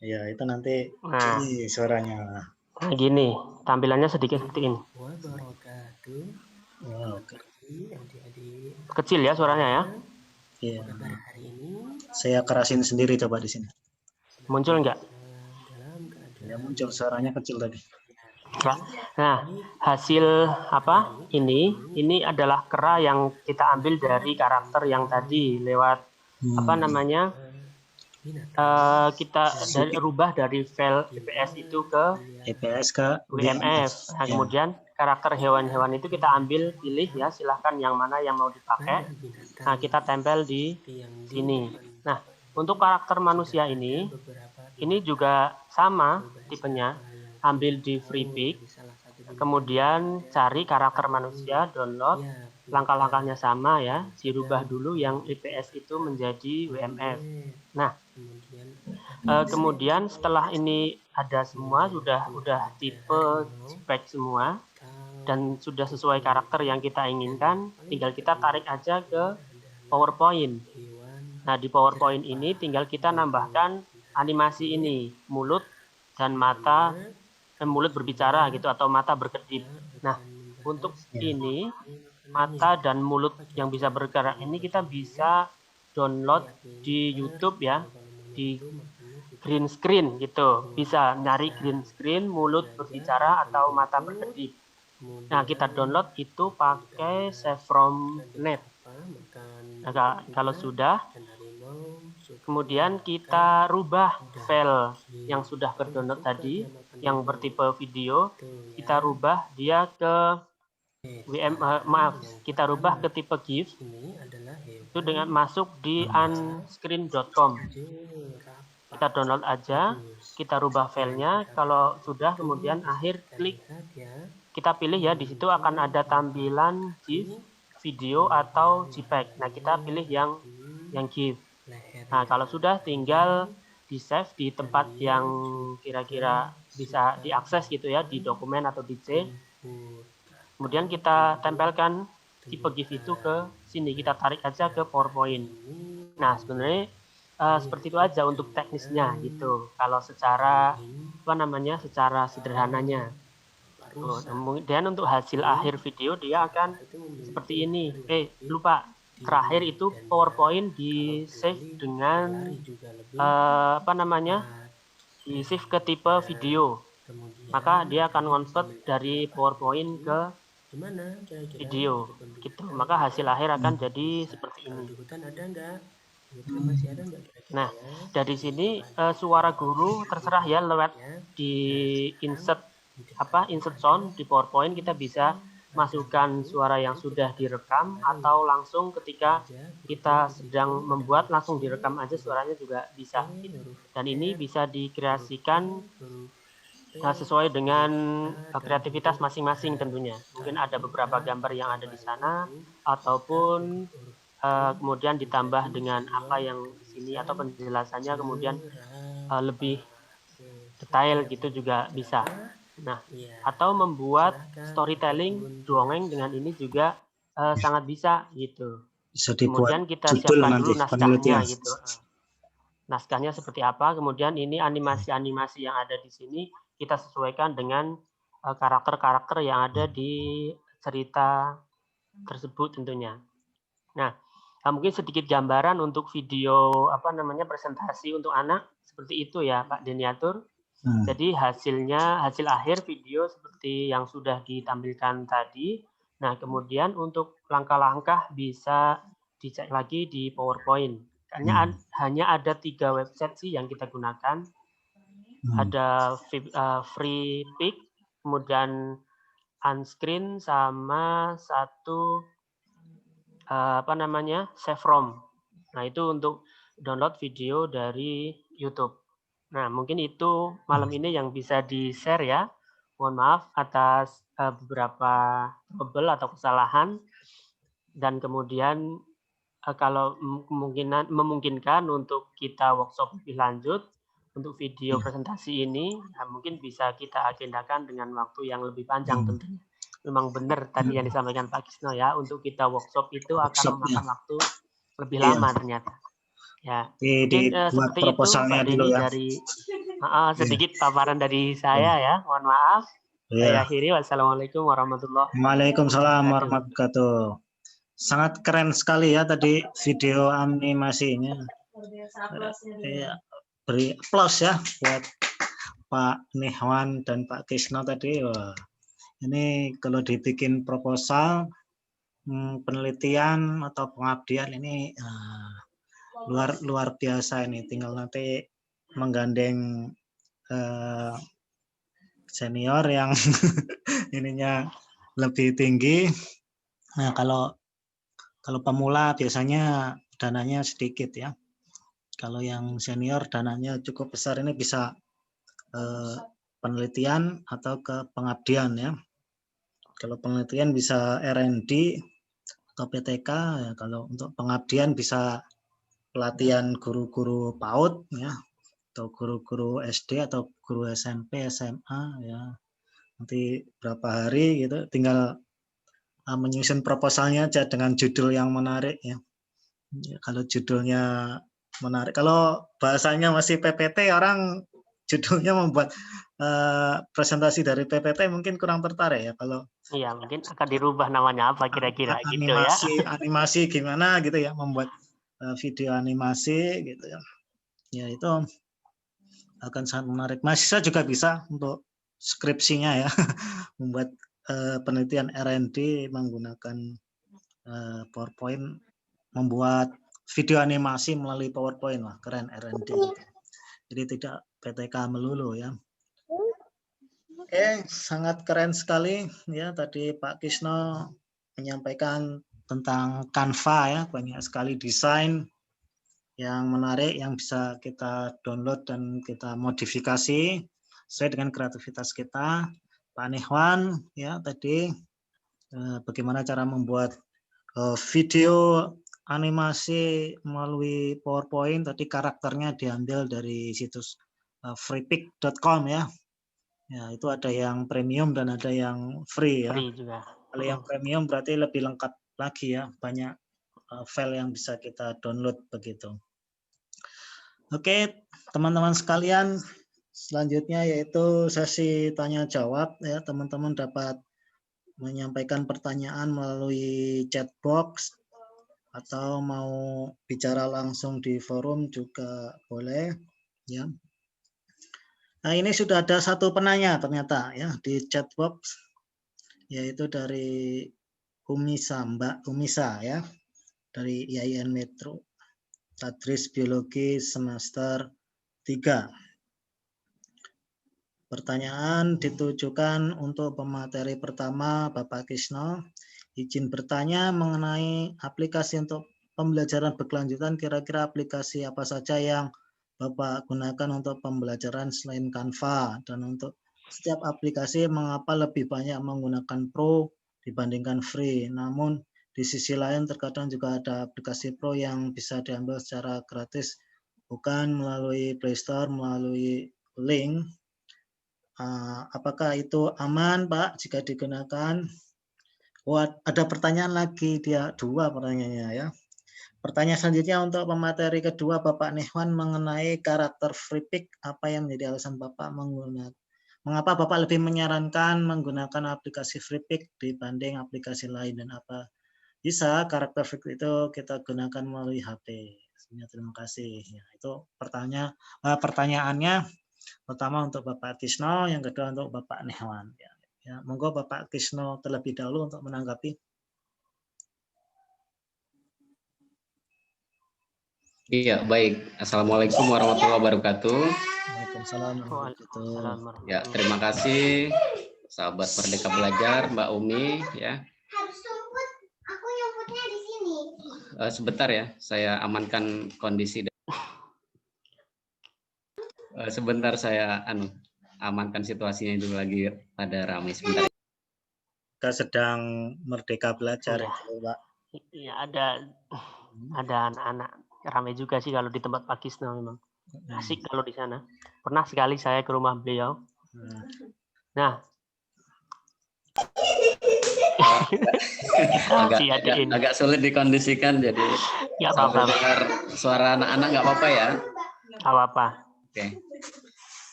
Ya, itu nanti ini suaranya. Nah, gini, tampilannya sedikit seperti ini. Kecil ya suaranya ya? Iya. Saya kerasin sendiri coba di sini. Muncul nggak? Ya, muncul suaranya kecil tadi. Nah, hasil apa? Ini adalah kera yang kita ambil dari karakter yang tadi lewat apa namanya? Kita rubah dari file EPS itu ke WMF. Nah, kemudian karakter hewan-hewan itu kita ambil, pilih ya, silahkan yang mana yang mau dipakai. Nah, kita tempel di sini. Nah, untuk karakter manusia ini juga sama tipenya. Ambil di FreePik, kemudian cari karakter manusia, download, langkah-langkahnya sama ya, dirubah dulu yang EPS itu menjadi WMF. Nah, kemudian setelah ini ada semua, sudah tipe spek semua, dan sudah sesuai karakter yang kita inginkan, tinggal kita tarik aja ke PowerPoint. Nah, di PowerPoint ini tinggal kita nambahkan animasi ini, mulut dan mata, mulut berbicara gitu, atau mata berkedip. Nah, untuk ini mata dan mulut yang bisa bergerak ini kita bisa download di YouTube ya, di green screen gitu. Bisa nyari green screen, mulut berbicara atau mata berkedip. Nah, kita download itu pakai save from net. Nah, kalau sudah, kemudian kita rubah file yang sudah berdownload tadi, yang bertipe video, kita rubah dia ke kita rubah ke tipe GIF itu dengan masuk di unscreen.com. Kita download aja, kita rubah filenya. Kalau sudah, kemudian akhir klik, kita pilih ya, di situ akan ada tampilan GIF, video atau JPEG. Nah, kita pilih yang GIF. Nah, kalau sudah, tinggal di save di tempat yang kira-kira bisa diakses gitu ya, di dokumen atau di C. Kemudian kita tempelkan tipe GIF itu ke sini, kita tarik aja ke PowerPoint. Nah, sebenarnya seperti itu aja untuk teknisnya gitu. Kalau secara secara sederhananya. Kemudian untuk hasil akhir video dia akan seperti ini. Lupa, terakhir itu PowerPoint di save dengan di save ke tipe video. Maka dia akan convert dari PowerPoint ke video gitu. Maka hasil akhir akan jadi seperti ini. Nah, dari sini suara guru terserah ya, lewat di insert sound di PowerPoint kita bisa masukkan suara yang sudah direkam, atau langsung ketika kita sedang membuat langsung direkam aja suaranya juga bisa. Dan ini bisa dikreasikan sesuai dengan kreativitas masing-masing tentunya. Mungkin ada beberapa gambar yang ada di sana, ataupun kemudian ditambah dengan apa yang di sini, atau penjelasannya kemudian lebih detail gitu juga bisa. Nah, atau membuat storytelling, dongeng dengan ini juga sangat bisa gitu. Bisa dibuat kemudian kita judul siapkan nanti, dulu naskahnya penelitian. gitu. Naskahnya seperti apa, kemudian ini animasi-animasi yang ada di sini kita sesuaikan dengan karakter-karakter yang ada di cerita tersebut tentunya. Nah, mungkin sedikit gambaran untuk video presentasi untuk anak seperti itu ya Pak Deniatur. Jadi hasil akhir video seperti yang sudah ditampilkan tadi. Nah, kemudian untuk langkah-langkah bisa dicek lagi di PowerPoint. Hanya ada 3 website sih yang kita gunakan. Ada FreePic, kemudian Unscreen, sama satu Save From. Nah, itu untuk download video dari YouTube. Nah, mungkin itu malam ini yang bisa di-share ya. Mohon maaf atas beberapa trouble atau kesalahan. Dan kemudian kalau memungkinkan untuk kita workshop lebih lanjut untuk video presentasi ini, mungkin bisa kita agendakan dengan waktu yang lebih panjang tentunya. Memang benar tadi yang disampaikan Pak Kisno ya, untuk kita workshop itu akan memakan waktu lebih lama ternyata. Ya, mungkin seperti itu Pak Denny dari sedikit paparan dari saya ya. Mohon maaf. Saya akhiri. Wassalamualaikum warahmatullahi wabarakatuh. Waalaikumsalam warahmatullahi wabarakatuh. Sangat keren sekali ya tadi video animasinya. Beri aplaus ya buat Pak Nihwan dan Pak Kisno tadi. Wah, ini kalau dibikin proposal penelitian atau pengabdian ini luar biasa ini. Tinggal nanti menggandeng senior yang ininya lebih tinggi. Nah, kalau pemula biasanya dananya sedikit ya. Kalau yang senior dananya cukup besar, ini bisa penelitian atau ke pengabdian ya. Kalau penelitian bisa R&D atau PTK ya. Kalau untuk pengabdian bisa pelatihan guru-guru PAUD ya, atau guru-guru SD atau guru SMP, SMA ya. Nanti berapa hari gitu, tinggal menyusun proposalnya aja dengan judul yang menarik ya. Kalau judulnya menarik, kalau bahasanya masih PPT, orang judulnya membuat presentasi dari PPT mungkin kurang tertarik ya. Kalau iya, mungkin akan dirubah namanya apa kira-kira gitu ya. Animasi gimana gitu ya, membuat video animasi gitu ya. Ya itu akan sangat menarik. Mahasiswa juga bisa untuk skripsinya ya, membuat penelitian R&D menggunakan PowerPoint, membuat video animasi melalui PowerPoint. Wah, keren R&D. Jadi tidak PTK melulu ya. Oke, sangat keren sekali ya tadi Pak Kisno menyampaikan tentang Canva ya, banyak sekali desain yang menarik yang bisa kita download dan kita modifikasi sesuai dengan kreativitas kita. Pak Nihwan ya tadi bagaimana cara membuat video animasi melalui PowerPoint, tadi karakternya diambil dari situs freepik.com ya. Ya, itu ada yang premium dan ada yang free ya. Free juga. Kalau yang premium berarti lebih lengkap lagi ya, banyak file yang bisa kita download begitu. Oke, teman-teman sekalian, selanjutnya yaitu sesi tanya jawab ya, teman-teman dapat menyampaikan pertanyaan melalui chat box atau mau bicara langsung di forum juga boleh ya. Nah, ini sudah ada satu penanya ternyata ya di chat box, yaitu dari Umisa, Mbak Umisa ya, dari IAIN Metro, Tadris Biologi semester 3. Pertanyaan ditujukan untuk pemateri pertama Bapak Kisno. Izin bertanya mengenai aplikasi untuk pembelajaran berkelanjutan, kira-kira aplikasi apa saja yang Bapak gunakan untuk pembelajaran selain Canva, dan untuk setiap aplikasi mengapa lebih banyak menggunakan Pro dibandingkan free. Namun di sisi lain terkadang juga ada aplikasi Pro yang bisa diambil secara gratis, bukan melalui Play Store, melalui link. Apakah itu aman Pak jika digunakan? Ada pertanyaan lagi, dia dua pertanyaannya ya. Pertanyaan selanjutnya untuk pemateri kedua Bapak Nihwan mengenai karakter FreePik, apa yang menjadi alasan Bapak menggunakan, mengapa Bapak lebih menyarankan menggunakan aplikasi FreePik dibanding aplikasi lain, dan apa bisa karakter FreePik itu kita gunakan melalui HP? Terima kasih. Ya, itu pertanyaannya. Pertama untuk Bapak Kisno, yang kedua untuk Bapak Nihwan. Ya, monggo Bapak Kisno terlebih dahulu untuk menanggapi. Iya, baik. Assalamualaikum warahmatullahi wabarakatuh. Waalaikumsalam warahmatullahi Ya, terima kasih sahabat Merdeka Belajar, Mbak Umi ya. Harus rumput. Aku rumputnya di sini. Sebentar ya, saya amankan kondisi. Sebentar saya amankan situasinya dulu, lagi pada ramai sebentar. Kita sedang Merdeka Belajar itu, Pak. Iya, ada anak-anak ramai juga sih kalau di tempat Pak Kisno, memang asik kalau di sana. Pernah sekali saya ke rumah beliau. Nah, agak sulit dikondisikan, jadi nggak apa-apa. dengar suara anak-anak nggak apa-apa ya. Nggak apa-apa. Oke.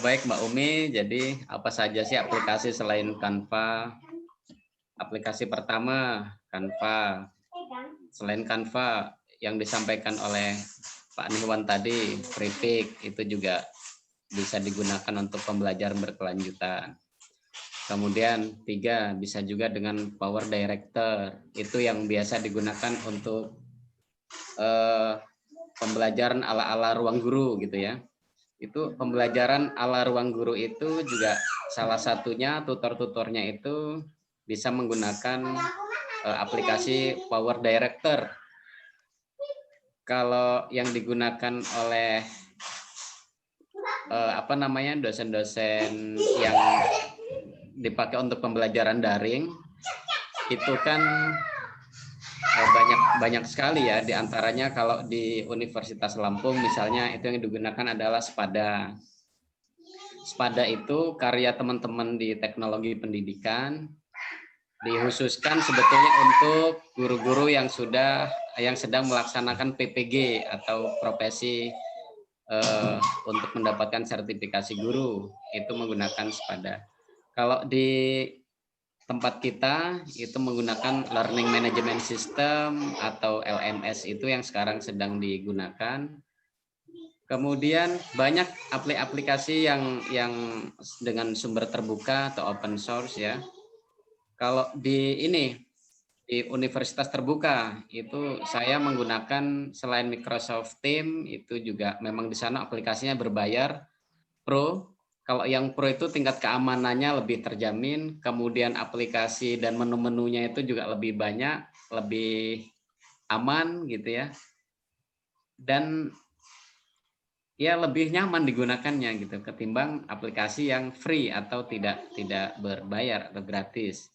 Baik Mbak Umi, jadi apa saja sih aplikasi selain Canva? Aplikasi pertama Canva. Selain Canva yang disampaikan oleh Pak Nihwan tadi, FreePik itu juga bisa digunakan untuk pembelajaran berkelanjutan. Kemudian 3, bisa juga dengan Power Director, itu yang biasa digunakan untuk pembelajaran ala-ala ruang guru gitu ya. Itu pembelajaran ala ruang guru itu juga salah satunya tutor-tutornya itu bisa menggunakan aplikasi Power Director. Kalau yang digunakan oleh dosen-dosen yang dipakai untuk pembelajaran daring itu kan banyak sekali ya, diantaranya kalau di Universitas Lampung misalnya itu yang digunakan adalah Spada. Spada itu karya teman-teman di teknologi pendidikan, dikhususkan sebetulnya untuk guru-guru yang sedang melaksanakan PPG atau profesi untuk mendapatkan sertifikasi guru, itu menggunakan Spada. Kalau di tempat kita itu menggunakan Learning Management System atau LMS, itu yang sekarang sedang digunakan. Kemudian banyak aplikasi yang dengan sumber terbuka atau open source ya. Kalau di universitas terbuka itu saya menggunakan selain Microsoft Teams itu juga memang di sana aplikasinya berbayar Pro. Kalau yang Pro itu tingkat keamanannya lebih terjamin, kemudian aplikasi dan menu-menunya itu juga lebih banyak, lebih aman gitu ya. Dan ya lebih nyaman digunakannya gitu ketimbang aplikasi yang free atau tidak berbayar atau gratis.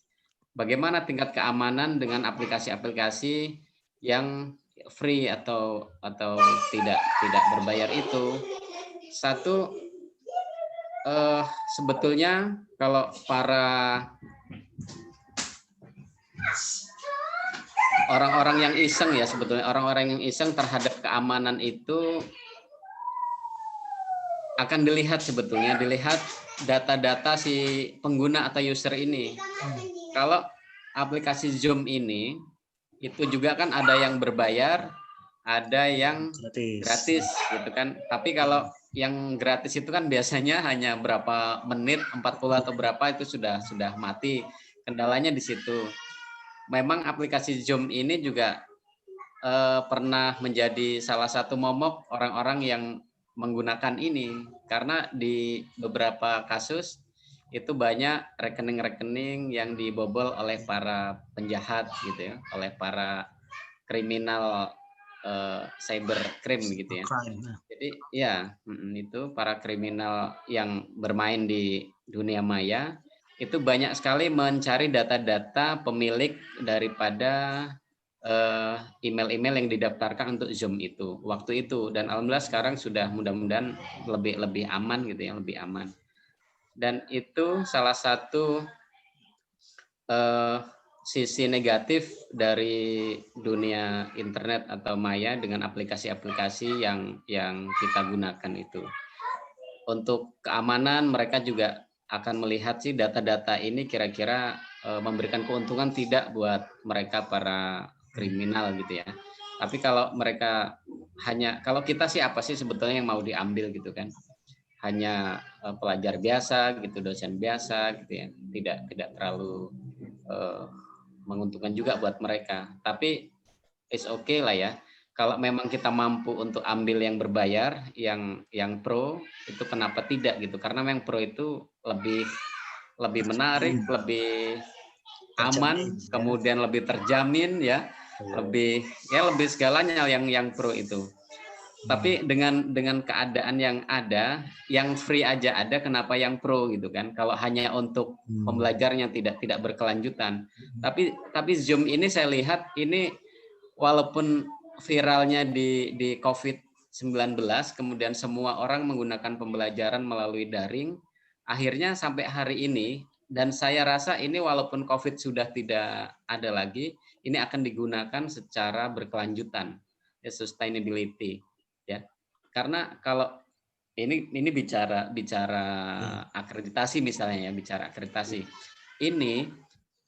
Bagaimana tingkat keamanan dengan aplikasi-aplikasi yang free atau tidak berbayar itu? Satu, sebetulnya kalau para orang-orang yang iseng ya, sebetulnya orang-orang yang iseng terhadap keamanan itu akan dilihat data-data si pengguna atau user ini. Kalau aplikasi Zoom ini itu juga kan ada yang berbayar, ada yang gratis gitu kan. Tapi kalau yang gratis itu kan biasanya hanya berapa menit, 40 atau berapa itu sudah mati. Kendalanya di situ. Memang aplikasi Zoom ini juga pernah menjadi salah satu momok orang-orang yang menggunakan ini karena di beberapa kasus itu banyak rekening-rekening yang dibobol oleh para penjahat gitu ya, oleh para kriminal cybercrime gitu ya. Jadi ya itu para kriminal yang bermain di dunia maya itu banyak sekali mencari data-data pemilik daripada email-email yang didaftarkan untuk Zoom itu waktu itu, dan alhamdulillah sekarang sudah mudah-mudahan lebih aman gitu ya, lebih aman. Dan itu salah satu sisi negatif dari dunia internet atau maya dengan aplikasi-aplikasi yang kita gunakan itu. Untuk keamanan mereka juga akan melihat sih data-data ini kira-kira memberikan keuntungan tidak buat mereka para kriminal gitu ya. Tapi kalau mereka kalau kita sih apa sih sebetulnya yang mau diambil gitu kan? Hanya pelajar biasa gitu, dosen biasa gitu ya. Tidak terlalu menguntungkan juga buat mereka. Tapi it's okay lah ya. Kalau memang kita mampu untuk ambil yang berbayar, yang pro, itu kenapa tidak gitu? Karena memang pro itu lebih menarik, lebih aman, kemudian lebih terjamin ya. Lebih segalanya yang pro itu. Tapi dengan keadaan yang ada, yang free aja ada, kenapa yang pro gitu kan? Kalau hanya untuk pembelajarnya tidak berkelanjutan. Tapi Zoom ini saya lihat ini walaupun viralnya di COVID-19, kemudian semua orang menggunakan pembelajaran melalui daring, akhirnya sampai hari ini, dan saya rasa ini walaupun COVID sudah tidak ada lagi, ini akan digunakan secara berkelanjutan, ya, sustainability, ya. Karena kalau ini bicara akreditasi misalnya ya, bicara akreditasi. Ini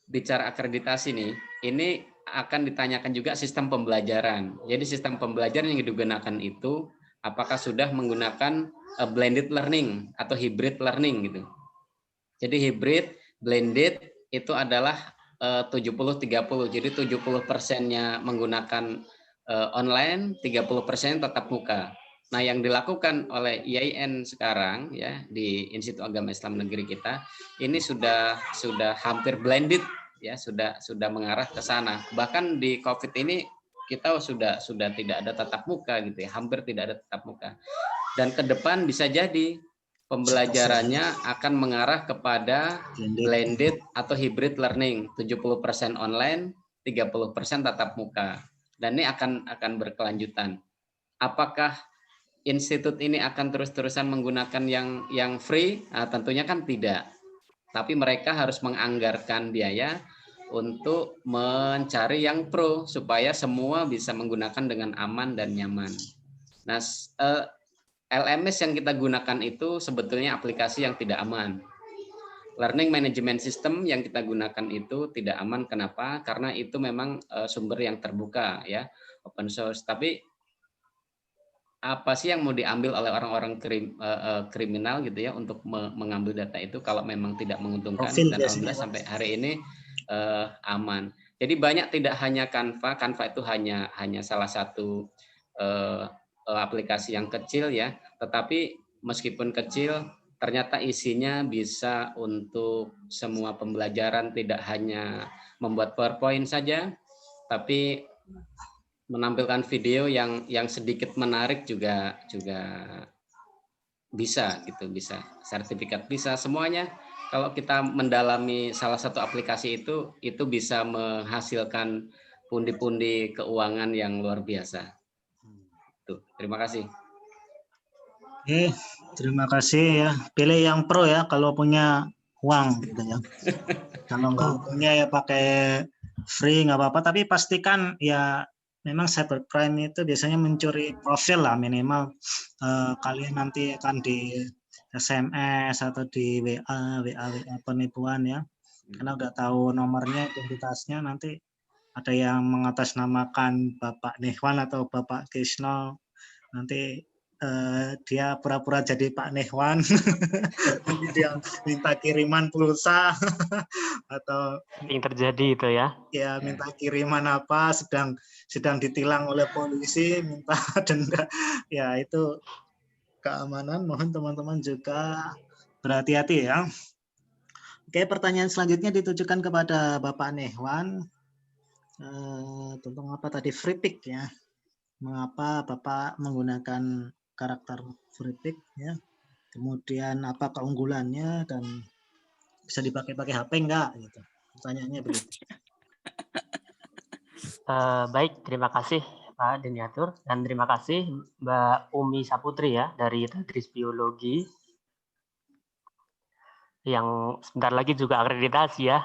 bicara akreditasi nih, ini akan ditanyakan juga sistem pembelajaran. Jadi sistem pembelajaran yang digunakan itu apakah sudah menggunakan blended learning atau hybrid learning gitu. Jadi hybrid, blended itu adalah 70-30. Jadi 70%-nya menggunakan online, 30% tatap muka. Nah, yang dilakukan oleh IAIN sekarang ya di Institut Agama Islam Negeri kita ini sudah hampir blended ya, sudah mengarah ke sana. Bahkan di COVID ini kita sudah tidak ada tatap muka gitu ya, hampir tidak ada tatap muka. Dan ke depan bisa jadi pembelajarannya akan mengarah kepada blended atau hybrid learning, 70% online, 30% tatap muka. Dan ini akan berkelanjutan. Apakah institut ini akan terus-terusan menggunakan yang free? Nah, tentunya kan tidak. Tapi mereka harus menganggarkan biaya untuk mencari yang pro supaya semua bisa menggunakan dengan aman dan nyaman. Nah, LMS yang kita gunakan itu sebetulnya aplikasi yang tidak aman. Learning Management System yang kita gunakan itu tidak aman. Kenapa? Karena itu memang sumber yang terbuka ya, open source. Tapi apa sih yang mau diambil oleh orang-orang kriminal gitu ya untuk mengambil data itu kalau memang tidak menguntungkan. Profil Dan biasanya, alhamdulillah Pak. sampai hari ini aman. Jadi banyak, tidak hanya Canva. Canva itu hanya salah satu aplikasi yang kecil ya, tetapi meskipun kecil ternyata isinya bisa untuk semua pembelajaran, tidak hanya membuat PowerPoint saja, tapi menampilkan video yang sedikit menarik juga bisa gitu, bisa sertifikat, bisa semuanya. Kalau kita mendalami salah satu aplikasi itu bisa menghasilkan pundi-pundi keuangan yang luar biasa. Tuh, terima kasih. Oke, terima kasih ya. Pilih yang pro ya kalau punya uang gitu ya. Kalau nggak punya ya pakai free nggak apa-apa, tapi pastikan ya memang cybercrime itu biasanya mencuri profil lah minimal. Kalian nanti akan di SMS atau di WA penipuan ya, karena udah tahu nomornya, identitasnya, nanti ada yang mengatasnamakan Bapak Nihwan atau Bapak Kisno, nanti dia pura-pura jadi Pak Nihwan, nanti dia minta kiriman pulsa atau Yang terjadi itu ya. ya minta kiriman apa, sedang ditilang oleh polisi, minta denda. Ya itu keamanan, mohon teman-teman juga berhati-hati ya. Oke, pertanyaan selanjutnya ditujukan kepada Bapak Nehwan tentang apa tadi, FreePic ya. Mengapa Bapak menggunakan karakter FreePic ya? Kemudian apa keunggulannya dan bisa dipakai HP enggak gitu. Pertanyaannya begitu. Baik, terima kasih Pak Deniatur dan terima kasih Mbak Umi Saputri ya dari Tadris Biologi yang sebentar lagi juga akreditasi ya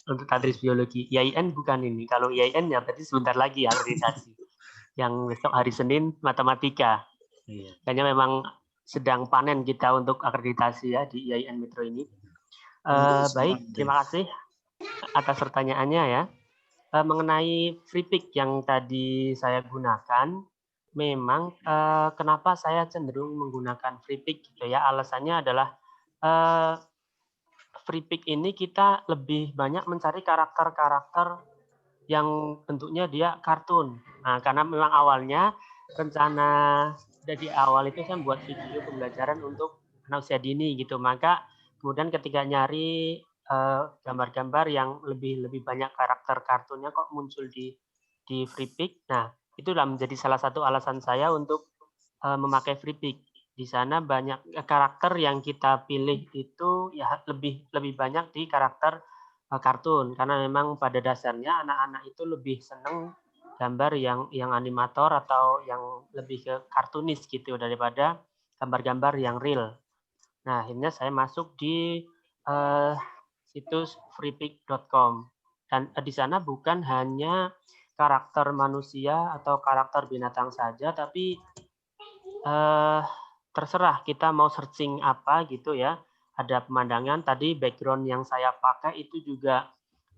untuk Tadris Biologi. IAIN bukan ini. Kalau IAIN ya berarti sebentar lagi akreditasi. Yang besok hari Senin matematika. Iya. Kayaknya memang sedang panen kita untuk akreditasi ya di IAIN Metro ini. Baik, terima kasih atas pertanyaannya ya. Mengenai FreePic yang tadi saya gunakan, memang kenapa saya cenderung menggunakan FreePic gitu ya, alasannya adalah FreePic ini kita lebih banyak mencari karakter-karakter yang bentuknya dia kartun. Nah, karena memang awalnya rencana dari awal itu saya membuat video pembelajaran untuk anak usia dini gitu, maka kemudian ketika nyari gambar-gambar yang lebih banyak karakter kartunnya kok muncul di FreePic. Nah, itulah menjadi salah satu alasan saya untuk memakai FreePic. Di sana banyak karakter yang kita pilih itu ya lebih banyak di karakter kartun, karena memang pada dasarnya anak-anak itu lebih senang gambar yang animator atau yang lebih ke kartunis gitu daripada gambar-gambar yang real. Nah, akhirnya saya masuk di situs freepic.com. Dan di sana bukan hanya karakter manusia atau karakter binatang saja, tapi terserah kita mau searching apa gitu ya. Ada pemandangan, tadi background yang saya pakai itu juga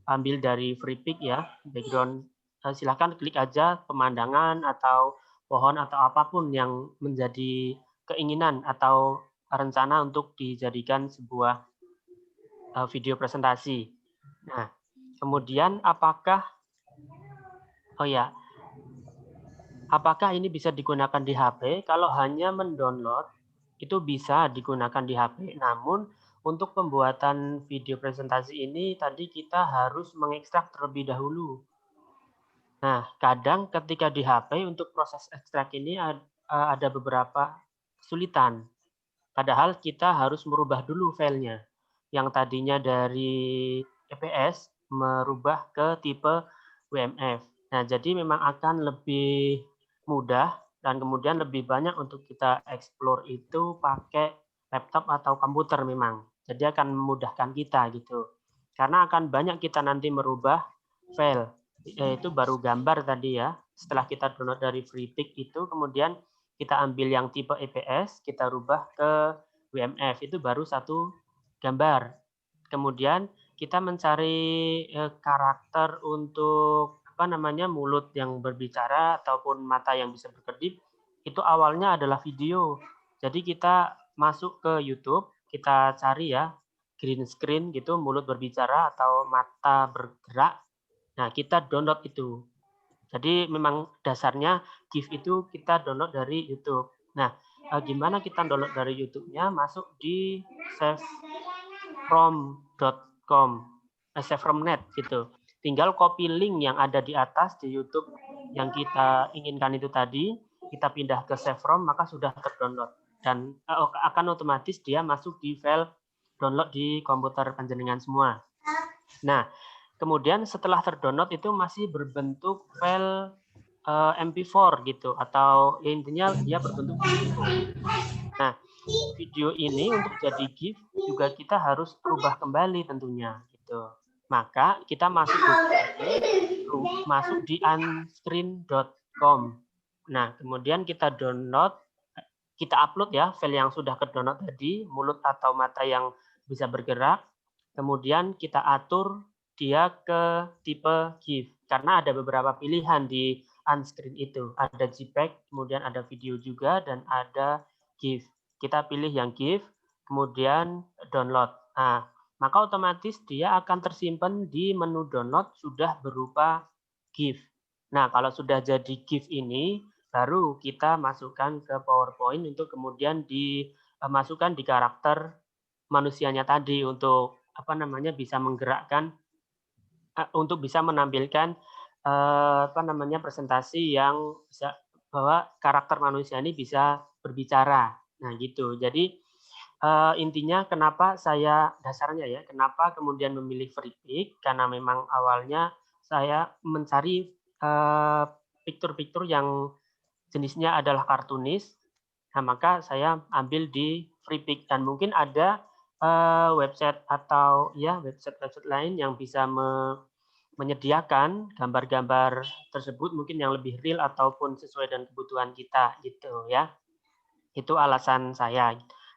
ambil dari FreePic ya. Background, silahkan klik aja pemandangan atau pohon atau apapun yang menjadi keinginan atau rencana untuk dijadikan sebuah video presentasi. Nah, kemudian apakah ini bisa digunakan di HP? Kalau hanya mendownload, itu bisa digunakan di HP. Namun, untuk pembuatan video presentasi ini, tadi kita harus mengekstrak terlebih dahulu. Nah, kadang ketika di HP, untuk proses ekstrak ini ada beberapa kesulitan. Padahal kita harus merubah dulu filenya. Yang tadinya dari EPS, merubah ke tipe WMF. Nah, jadi memang akan lebih mudah dan kemudian lebih banyak untuk kita explore itu pakai laptop atau komputer memang. Jadi akan memudahkan kita gitu. Karena akan banyak kita nanti merubah file, yaitu baru gambar tadi ya. Setelah kita download dari FreePic itu, kemudian kita ambil yang tipe EPS, kita rubah ke WMF, itu baru satu gambar. Kemudian kita mencari karakter untuk mulut yang berbicara ataupun mata yang bisa berkedip, itu awalnya adalah video. Jadi kita masuk ke YouTube, kita cari ya green screen gitu, mulut berbicara atau mata bergerak. Nah, kita download itu. Jadi memang dasarnya GIF itu kita download dari YouTube. Nah, gimana kita download dari YouTube-nya? Masuk di savefrom.com, savefrom.net gitu. Tinggal copy link yang ada di atas di YouTube yang kita inginkan itu tadi, kita pindah ke Savefrom, maka sudah terdownload. Dan akan otomatis dia masuk di file download di komputer panjenengan semua. Nah, kemudian setelah terdownload itu masih berbentuk file MP4 gitu, atau ya intinya dia berbentuk video. Nah, video ini untuk jadi GIF juga kita harus rubah kembali tentunya gitu. Maka kita masuk di unscreen.com. Nah, kemudian kita download, kita upload ya file yang sudah ke-download tadi, mulut atau mata yang bisa bergerak. Kemudian kita atur dia ke tipe GIF. Karena ada beberapa pilihan di unscreen itu. Ada JPEG, kemudian ada video juga, dan ada GIF. Kita pilih yang GIF, kemudian download. Nah, maka otomatis dia akan tersimpan di menu download sudah berupa GIF. Nah, kalau sudah jadi GIF ini, baru kita masukkan ke PowerPoint untuk kemudian dimasukkan di karakter manusianya tadi untuk bisa menggerakkan, untuk bisa menampilkan presentasi yang bisa bahwa karakter manusia ini bisa berbicara. Nah, gitu. Jadi intinya kenapa kenapa kemudian memilih FreePik, karena memang awalnya saya mencari picture-picture yang jenisnya adalah kartunis. Nah, maka saya ambil di FreePik, dan mungkin ada website atau ya website lain yang bisa menyediakan gambar-gambar tersebut mungkin yang lebih real ataupun sesuai dengan kebutuhan kita gitu ya. Itu alasan saya.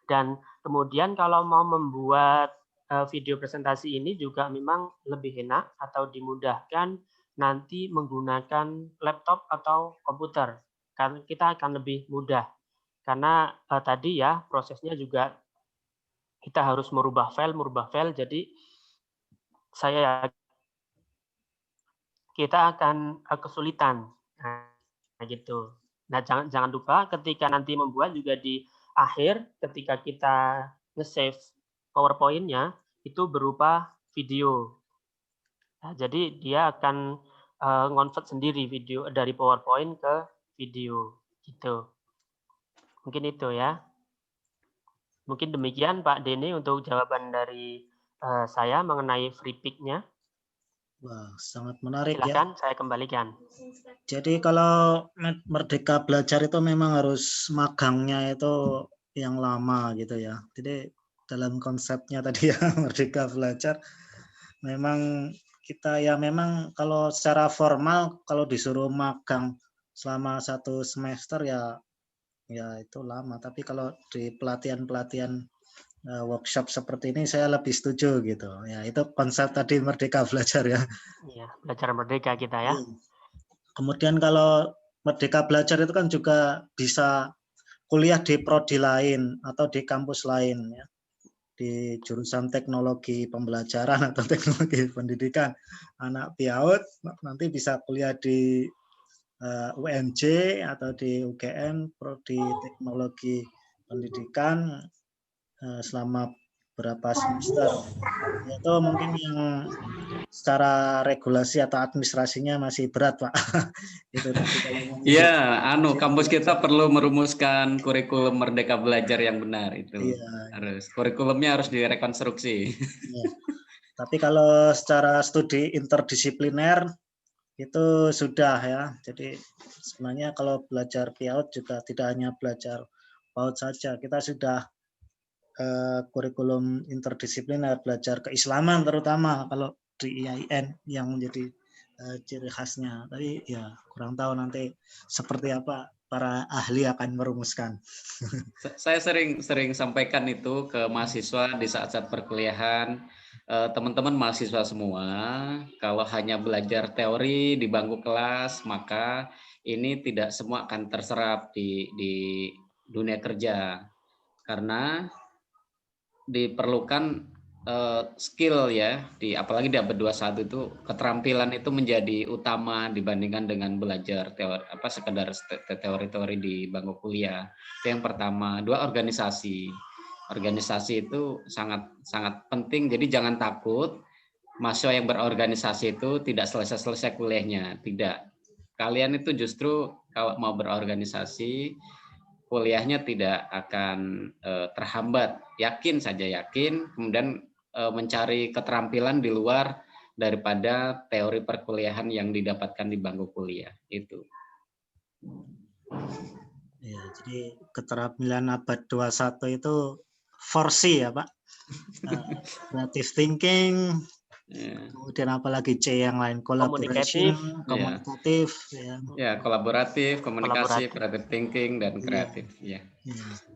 Dan kemudian kalau mau membuat video presentasi ini juga memang lebih enak atau dimudahkan nanti menggunakan laptop atau komputer. Karena kita akan lebih mudah. Karena tadi ya prosesnya juga kita harus merubah file. Jadi kita akan kesulitan. Nah, gitu. Nah, jangan lupa ketika nanti membuat juga di akhir ketika kita nge-save PowerPoint-nya itu berupa video. Nah, jadi dia akan ngonvert sendiri video dari PowerPoint ke video gitu. Mungkin itu ya. Mungkin demikian Pak Dene untuk jawaban dari saya mengenai FreePik-nya. Wah, sangat menarik. Silakan, ya. Saya kembalikan. Jadi kalau Merdeka Belajar itu memang harus magangnya itu yang lama gitu ya. Jadi dalam konsepnya tadi ya Merdeka Belajar, memang kita ya memang kalau secara formal kalau disuruh magang selama 1 semester ya itu lama. Tapi kalau di pelatihan workshop seperti ini saya lebih setuju gitu. Ya itu konsep tadi Merdeka Belajar ya. Iya, belajar merdeka kita ya. Kemudian kalau Merdeka Belajar itu kan juga bisa kuliah di prodi lain atau di kampus lain ya. Di jurusan teknologi pembelajaran atau teknologi pendidikan. Anak PIAUD nanti bisa kuliah di UNJ atau di UGM prodi teknologi pendidikan selama berapa semester. Itu mungkin yang secara regulasi atau administrasinya masih berat, Pak. Itu Iya, kampus kita perlu merumuskan kurikulum Merdeka Belajar yang benar itu. Iya. Kurikulumnya harus direkonstruksi. Iya. Tapi kalau secara studi interdisipliner itu sudah ya. Jadi sebenarnya kalau belajar PIAUD juga tidak hanya belajar PAUD saja. Kita sudah kurikulum interdisipliner, belajar keislaman terutama kalau di IAIN yang menjadi ciri khasnya. Tapi ya kurang tahu nanti seperti apa para ahli akan merumuskan. Saya sering sampaikan itu ke mahasiswa di saat-saat perkuliahan. Teman-teman mahasiswa semua, kalau hanya belajar teori di bangku kelas, maka ini tidak semua akan terserap di dunia kerja, karena diperlukan skill ya, apalagi di abad 21 itu keterampilan itu menjadi utama dibandingkan dengan belajar sekedar teori-teori di bangku kuliah. Itu yang pertama. Dua, organisasi. Organisasi itu sangat sangat penting, jadi jangan takut mahasiswa yang berorganisasi itu tidak selesai kuliahnya, tidak. Kalian itu justru kalau mau berorganisasi, kuliahnya tidak akan terhambat. Yakin saja, yakin, kemudian mencari keterampilan di luar daripada teori perkuliahan yang didapatkan di bangku kuliah itu. Ya, jadi keterampilan abad 21 itu 4C ya Pak. Creative thinking, kemudian apalagi C yang lain, collaboration, komunikatif, ya kolaboratif, komunikasi, creative thinking dan kreatif. Ya.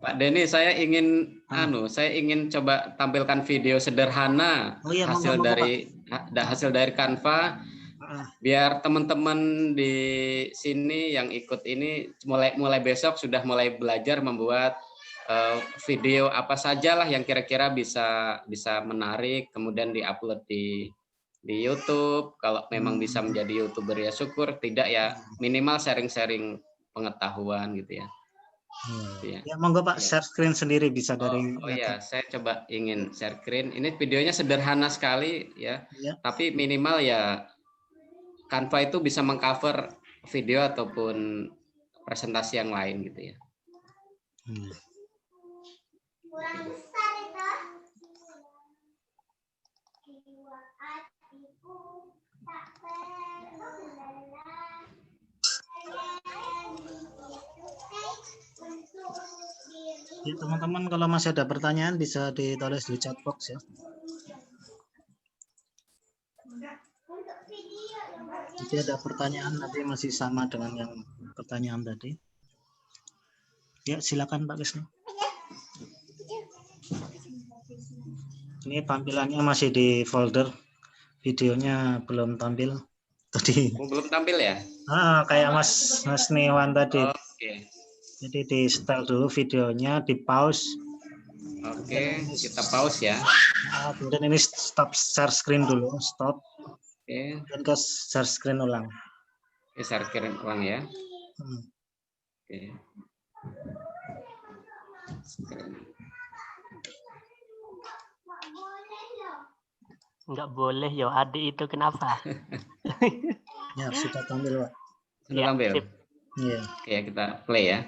Pak Denny, saya ingin coba tampilkan video sederhana hasil dari Canva, biar teman-teman di sini yang ikut ini mulai besok sudah mulai belajar membuat video apa sajalah yang kira-kira bisa menarik, kemudian diupload di YouTube. Kalau memang bisa menjadi YouTuber ya syukur, tidak ya minimal sharing-sharing pengetahuan gitu ya. Ya monggo Pak, share screen sendiri bisa dari. Ya, saya coba ingin share screen. Ini videonya sederhana sekali ya. Tapi minimal ya Canva itu bisa mengcover video ataupun presentasi yang lain gitu ya. Kurang besar itu. Jiwa hatiku tak pernah lelah. Ya, teman-teman kalau masih ada pertanyaan bisa ditulis di chat box ya. Jika ada pertanyaan nanti masih sama dengan yang pertanyaan tadi. Ya, silakan Pak Kisno. Ini tampilannya masih di folder, videonya belum tampil tadi. Belum tampil ya? Kayak Mas Niwan tadi. Oke. Jadi di setel dulu videonya, di pause. Oke, kita pause ya. Kemudian ini stop share screen dulu, stop. Oke. Dan ke share screen ulang. Share screen ulang ya. Oke. Enggak boleh ya, adik itu kenapa? Ya, sudah tampil Pak. Sudah tampil? Iya. Oke, kita play ya.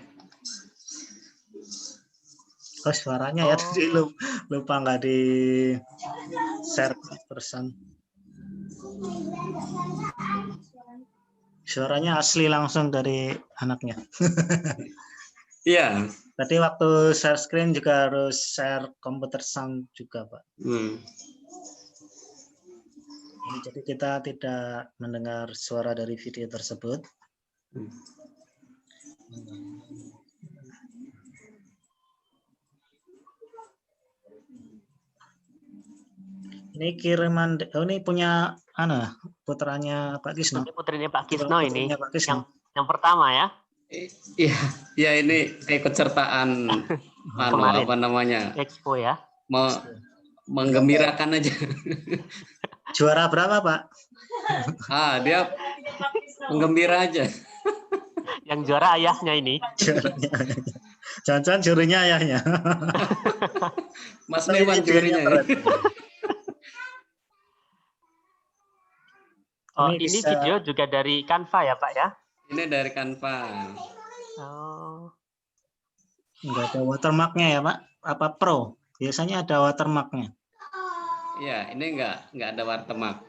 Oh, suaranya ya tadi lupa nggak di share persen. Suaranya asli langsung dari anaknya. Iya. Tadi waktu share screen juga harus share komputer sound juga Pak. Jadi kita tidak mendengar suara dari video tersebut. Ini kiriman, ini punya putranya Pak Kisno. Ini putrinya Pak Kisno ini, Pak Kisno. yang pertama ya. Iya ini keikutsertaan apa namanya? Expo ya. Menggembirakan aja. Juara berapa Pak? Dia menggembira aja. Yang juara ayahnya ini. Jangan-jangan jurinya ayahnya. Mas Newan jurinya. Oh, ini video juga dari Canva ya Pak ya? Ini dari Canva. Oh. Enggak ada watermarknya ya Pak? Apa Pro? Biasanya ada watermarknya. Iya, ini enggak ada watermark.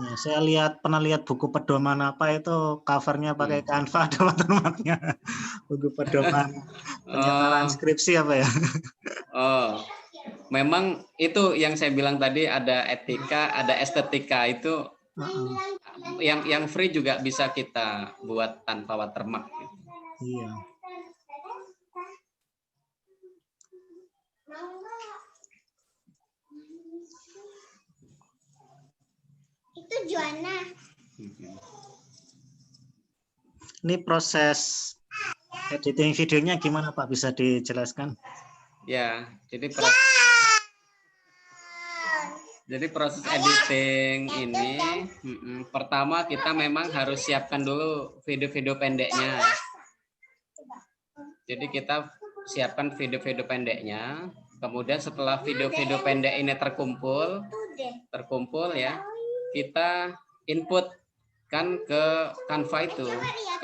Nah, saya pernah lihat buku pedoman apa itu covernya pakai Canva, ada watermarknya. Buku pedoman penyetaraan skripsi apa ya? Memang itu yang saya bilang tadi, ada etika, ada estetika itu. Yang free juga bisa kita buat tanpa watermark. Iya. Itu Joanna. Ini proses editing videonya gimana Pak? Bisa dijelaskan? Ya, jadi proses editing ini pertama kita memang harus siapkan dulu video-video pendeknya. Jadi kita siapkan video-video pendeknya. Kemudian setelah video-video pendek ini terkumpul ya, kita input kan ke Canva itu,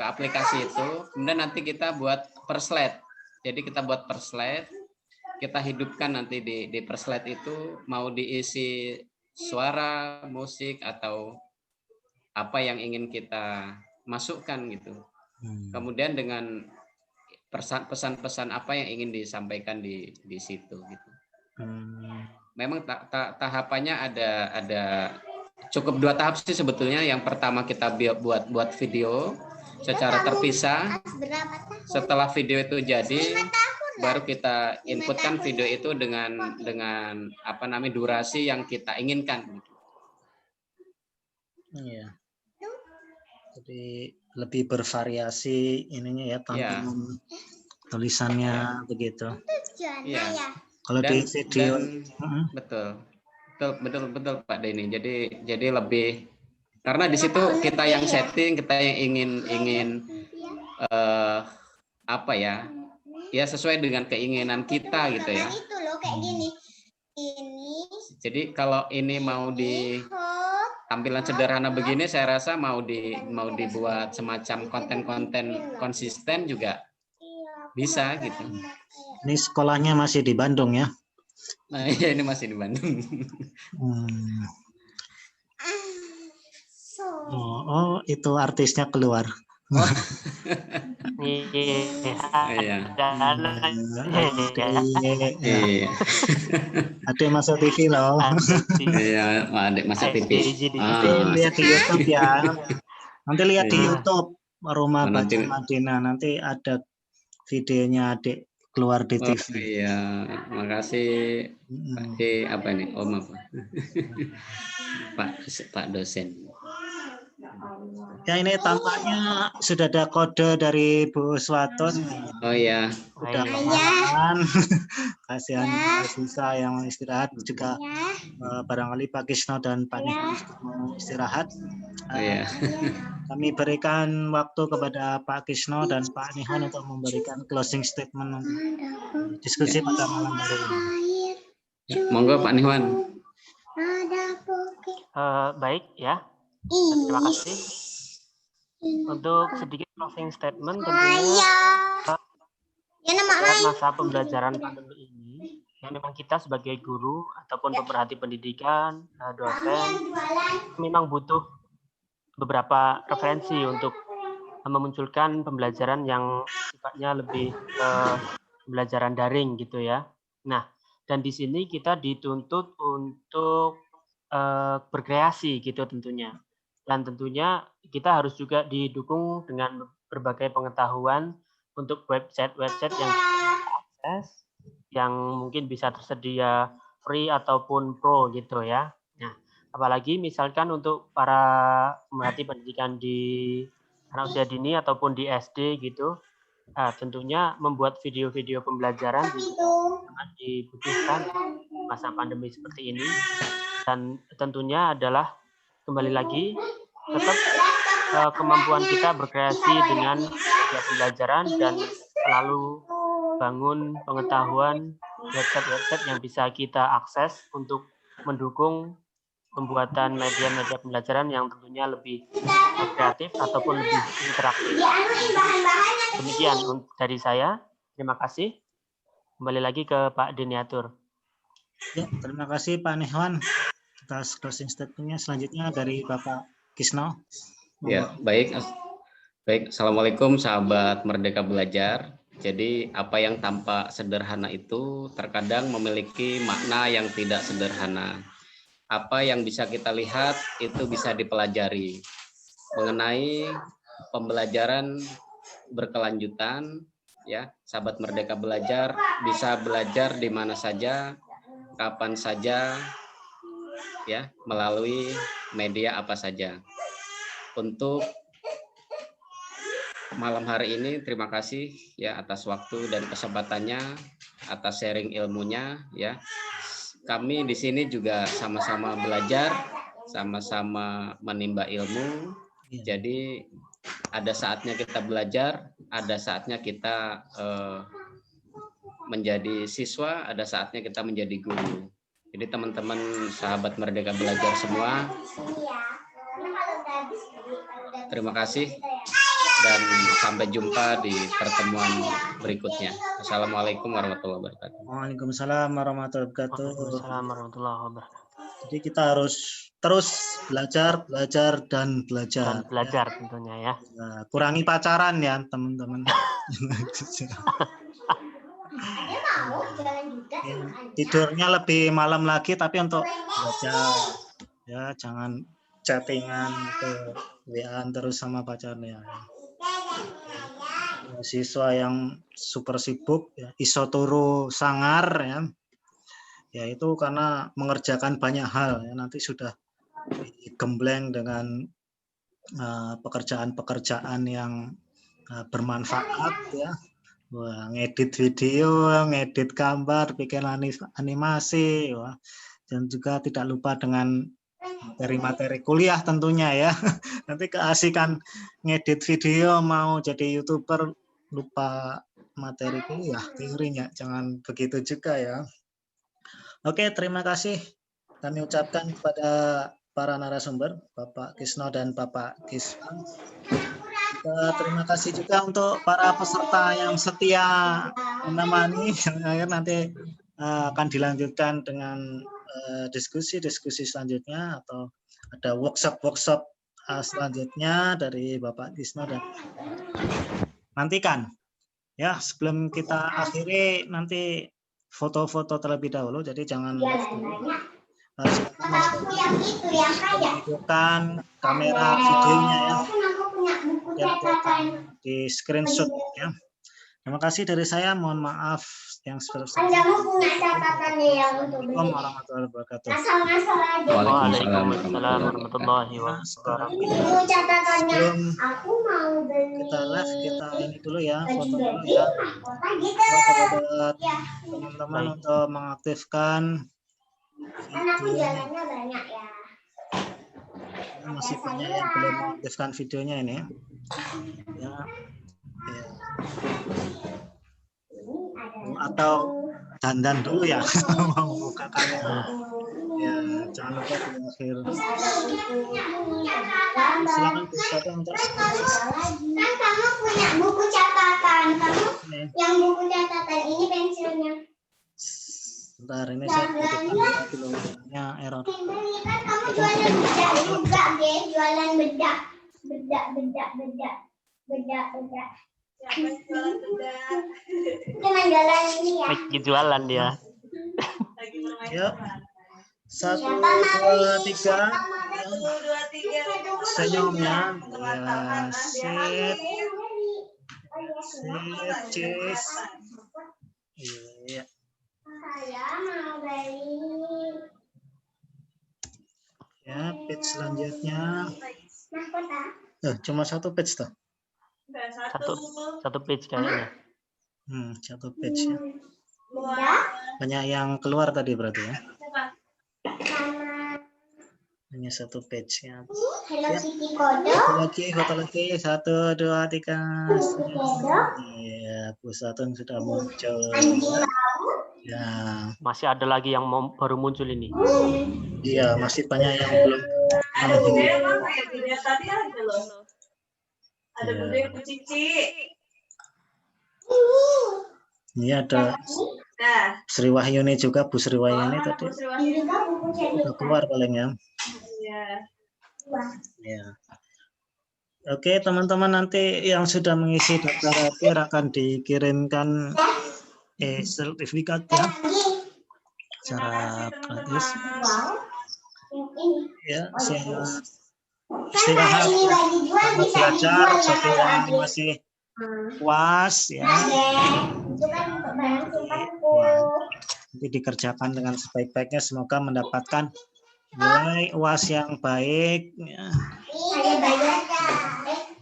ke aplikasi itu. Kemudian nanti kita buat per slide. Jadi kita buat per slide, kita hidupkan nanti di per slide itu mau diisi suara, musik atau apa yang ingin kita masukkan gitu. Kemudian dengan pesan-pesan apa yang ingin disampaikan di situ gitu. Memang tahapannya ada cukup 2 tahap sih sebetulnya. Yang pertama kita buat video secara terpisah. Setelah video itu jadi, baru kita inputkan video itu dengan durasi yang kita inginkan. Iya. Jadi lebih bervariasi ininya ya, tampilan tulisannya begitu. Iya. Kalau di video betul Pak Denny. Jadi lebih, karena di situ kita yang setting, kita yang ingin ya sesuai dengan keinginan kita gitu ya. Itu loh kayak gini. Ini. Jadi kalau ini mau di tampilan sederhana begini, saya rasa mau dibuat semacam konten-konten konsisten juga bisa gitu. Ini sekolahnya masih di Bandung ya? Nah, iya, ini masih di Bandung. Oh, itu artisnya keluar. Iya. Adik masuk TV loh. Iya, adik masuk TV. Lihat di YouTube ya. Nanti lihat di YouTube Rumah Baca Madinah. Nanti ada videonya adik keluar di TV. Oh, iya, makasih Pak Pak dosen. Ya, ini tampaknya sudah ada kode dari Bu Swatun. Oh iya. Udah kemarin. Kasihan Sisa yang istirahat juga. Barangkali Pak Kisno dan Pak Nihwan mau istirahat. Iya. Kami berikan waktu kepada Pak Kisno dan Pak Nihwan untuk memberikan closing statement diskusi pada malam hari ini. Monggo Pak Nihwan. Baik ya. Terima kasih. Untuk sedikit closing statement tentunya masa pembelajaran pandemi ini, yang memang kita sebagai guru ataupun pemerhati pendidikan, dosen, memang butuh beberapa referensi untuk memunculkan pembelajaran yang sifatnya lebih pembelajaran daring gitu ya. Nah, dan di sini kita dituntut untuk berkreasi gitu tentunya. Dan tentunya kita harus juga didukung dengan berbagai pengetahuan untuk website-website yang akses, yang mungkin bisa tersedia free ataupun pro gitu ya. Nah, apalagi misalkan untuk para pemerhati pendidikan di anak usia dini ataupun di SD gitu, tentunya membuat video-video pembelajaran sangat dibutuhkan masa pandemi seperti ini. Dan tentunya adalah kembali lagi tetap kemampuan kita berkreasi dengan pembelajaran dan selalu bangun pengetahuan website-website yang bisa kita akses untuk mendukung pembuatan media-media pembelajaran yang tentunya lebih kreatif ataupun lebih interaktif. Demikian dari saya. Terima kasih. Kembali lagi ke Pak Deniatur. Ya, terima kasih Pak Nihwan atas closing statement-nya. Selanjutnya dari Bapak Kisno. Ya, baik. Assalamualaikum sahabat Merdeka Belajar. Jadi apa yang tampak sederhana itu terkadang memiliki makna yang tidak sederhana. Apa yang bisa kita lihat itu bisa dipelajari. Mengenai pembelajaran berkelanjutan, ya, sahabat Merdeka Belajar bisa belajar di mana saja, kapan saja, ya, melalui media apa saja. Untuk malam hari ini terima kasih ya atas waktu dan kesempatannya, atas sharing ilmunya ya. Kami di sini juga sama-sama belajar, sama-sama menimba ilmu. Jadi ada saatnya kita belajar, ada saatnya kita menjadi siswa, ada saatnya kita menjadi guru. Jadi teman-teman sahabat Merdeka Belajar semua, terima kasih dan sampai jumpa di pertemuan berikutnya. Assalamualaikum warahmatullahi wabarakatuh. Waalaikumsalam warahmatullahi wabarakatuh. Waalaikumsalam warahmatullahi wabarakatuh. Jadi kita harus terus belajar, belajar dan belajar. Dan belajar tentunya ya. Nah, kurangi pacaran ya teman-teman. Tidurnya lebih malam lagi, tapi untuk belajar ya, jangan chattingan ke WA terus sama pacarnya. Siswa yang super sibuk, ya, iso turu sangar ya. Ya itu karena mengerjakan banyak hal ya, nanti sudah digembleng dengan pekerjaan-pekerjaan yang bermanfaat ya. Wah, ngedit video, ngedit gambar, bikin animasi, wah. Dan juga tidak lupa dengan materi-materi kuliah tentunya ya. Nanti keasikan ngedit video, mau jadi YouTuber lupa materi kuliah, teorinya. Jangan begitu juga ya. Oke, terima kasih kami ucapkan kepada para narasumber, Bapak Kisno dan Bapak Kisman. Terima kasih juga untuk para peserta yang setia menemani. Nanti akan dilanjutkan dengan diskusi-diskusi selanjutnya, atau ada workshop-workshop selanjutnya dari Bapak Kisno. Dan nantikan ya, sebelum kita akhiri nanti foto-foto terlebih dahulu, jadi jangan menunjukkan kamera videonya ya, yang di screenshot ya. Terima kasih dari saya, mohon maaf yang sebesar-besarnya. Assalamualaikum warahmatullahi wabarakatuh. Waalaikumsalam warahmatullahi wabarakatuh. Sebelum kita live, kita ini dulu ya, foto dulu ya. Kepada teman-teman untuk mengaktifkan video. Masih banyak yang belum mengaktifkan videonya ini ya. Atau dandan dulu ya, mau buka kamera ya, jangan lupa di akhir. Silakan buka untuk kan kamu punya buku catatan, kamu yang buku catatan ini pensilnya. Bentar, ini saya dulu error. Kan kamu jualan bedak juga, deh, jualan bedak. Siapa jualan bedak? Cuma jualan ini ya. Lagi jualan dia. Lagi bermain. Yuk. 1, 2, 3. 1, 2, 3. Senyumnya. Ya, sip. Sip, cheese. Iya. Saya mau beli Ya, page selanjutnya. mahkota. Cuma satu page tuh. Satu page kayaknya. Satu page ya. Bedak Banyak yang keluar tadi berarti ya. sama Hanya satu page ya. Hello Kitty kode. Foto lagi. 1, 2, 3. Bedok. Iya, pusatun sudah muncul. Anjing mau. Ya, Masih ada lagi yang baru muncul ini. iya masih banyak yang belum. Ada bude emang ya, bude tadi ada loh. Ada Iya. bude kucici. Ini ada Nah, Sri Wahyuni juga, Bu Sri Wahyuni tadi Ini juga buku cerita. udah keluar paling ya. ya. Ya. Oke teman-teman, nanti yang sudah mengisi daftar akhir akan dikirimkan sertifikat ya, secara gratis. Wow. Yang ini. Ya, saya Kan istirahat kalau ini lagi jual bisa belajar, dijual seperti ya. yang masih puas ya. Itu kan untuk barang simpanku. Nanti dikerjakan dengan sebaik-baiknya, semoga mendapatkan nilai UAS yang baik ya. Saya bayar.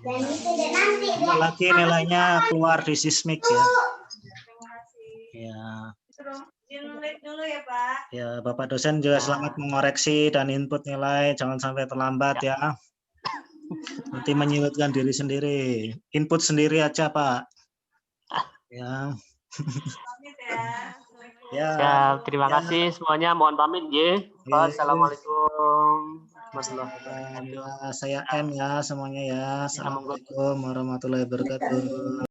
Dan itu deh nanti Sebentar lagi nilainya keluar di sismik ya. Terima kasih. Ya, Suruh di-unmute dulu ya, Pak. ya Bapak dosen juga Ya. selamat mengoreksi dan input nilai, jangan sampai terlambat ya. Nanti menyulitkan diri sendiri. Input sendiri aja Pak. Ya, Pamit ya. ya. Siap, terima Ya. kasih semuanya. Mohon pamit, ya. Ya. Wassalamualaikum warahmatullahi wabarakatuh. Ya, saya M ya semuanya ya. Ya, monggo. Assalamualaikum warahmatullahi wabarakatuh.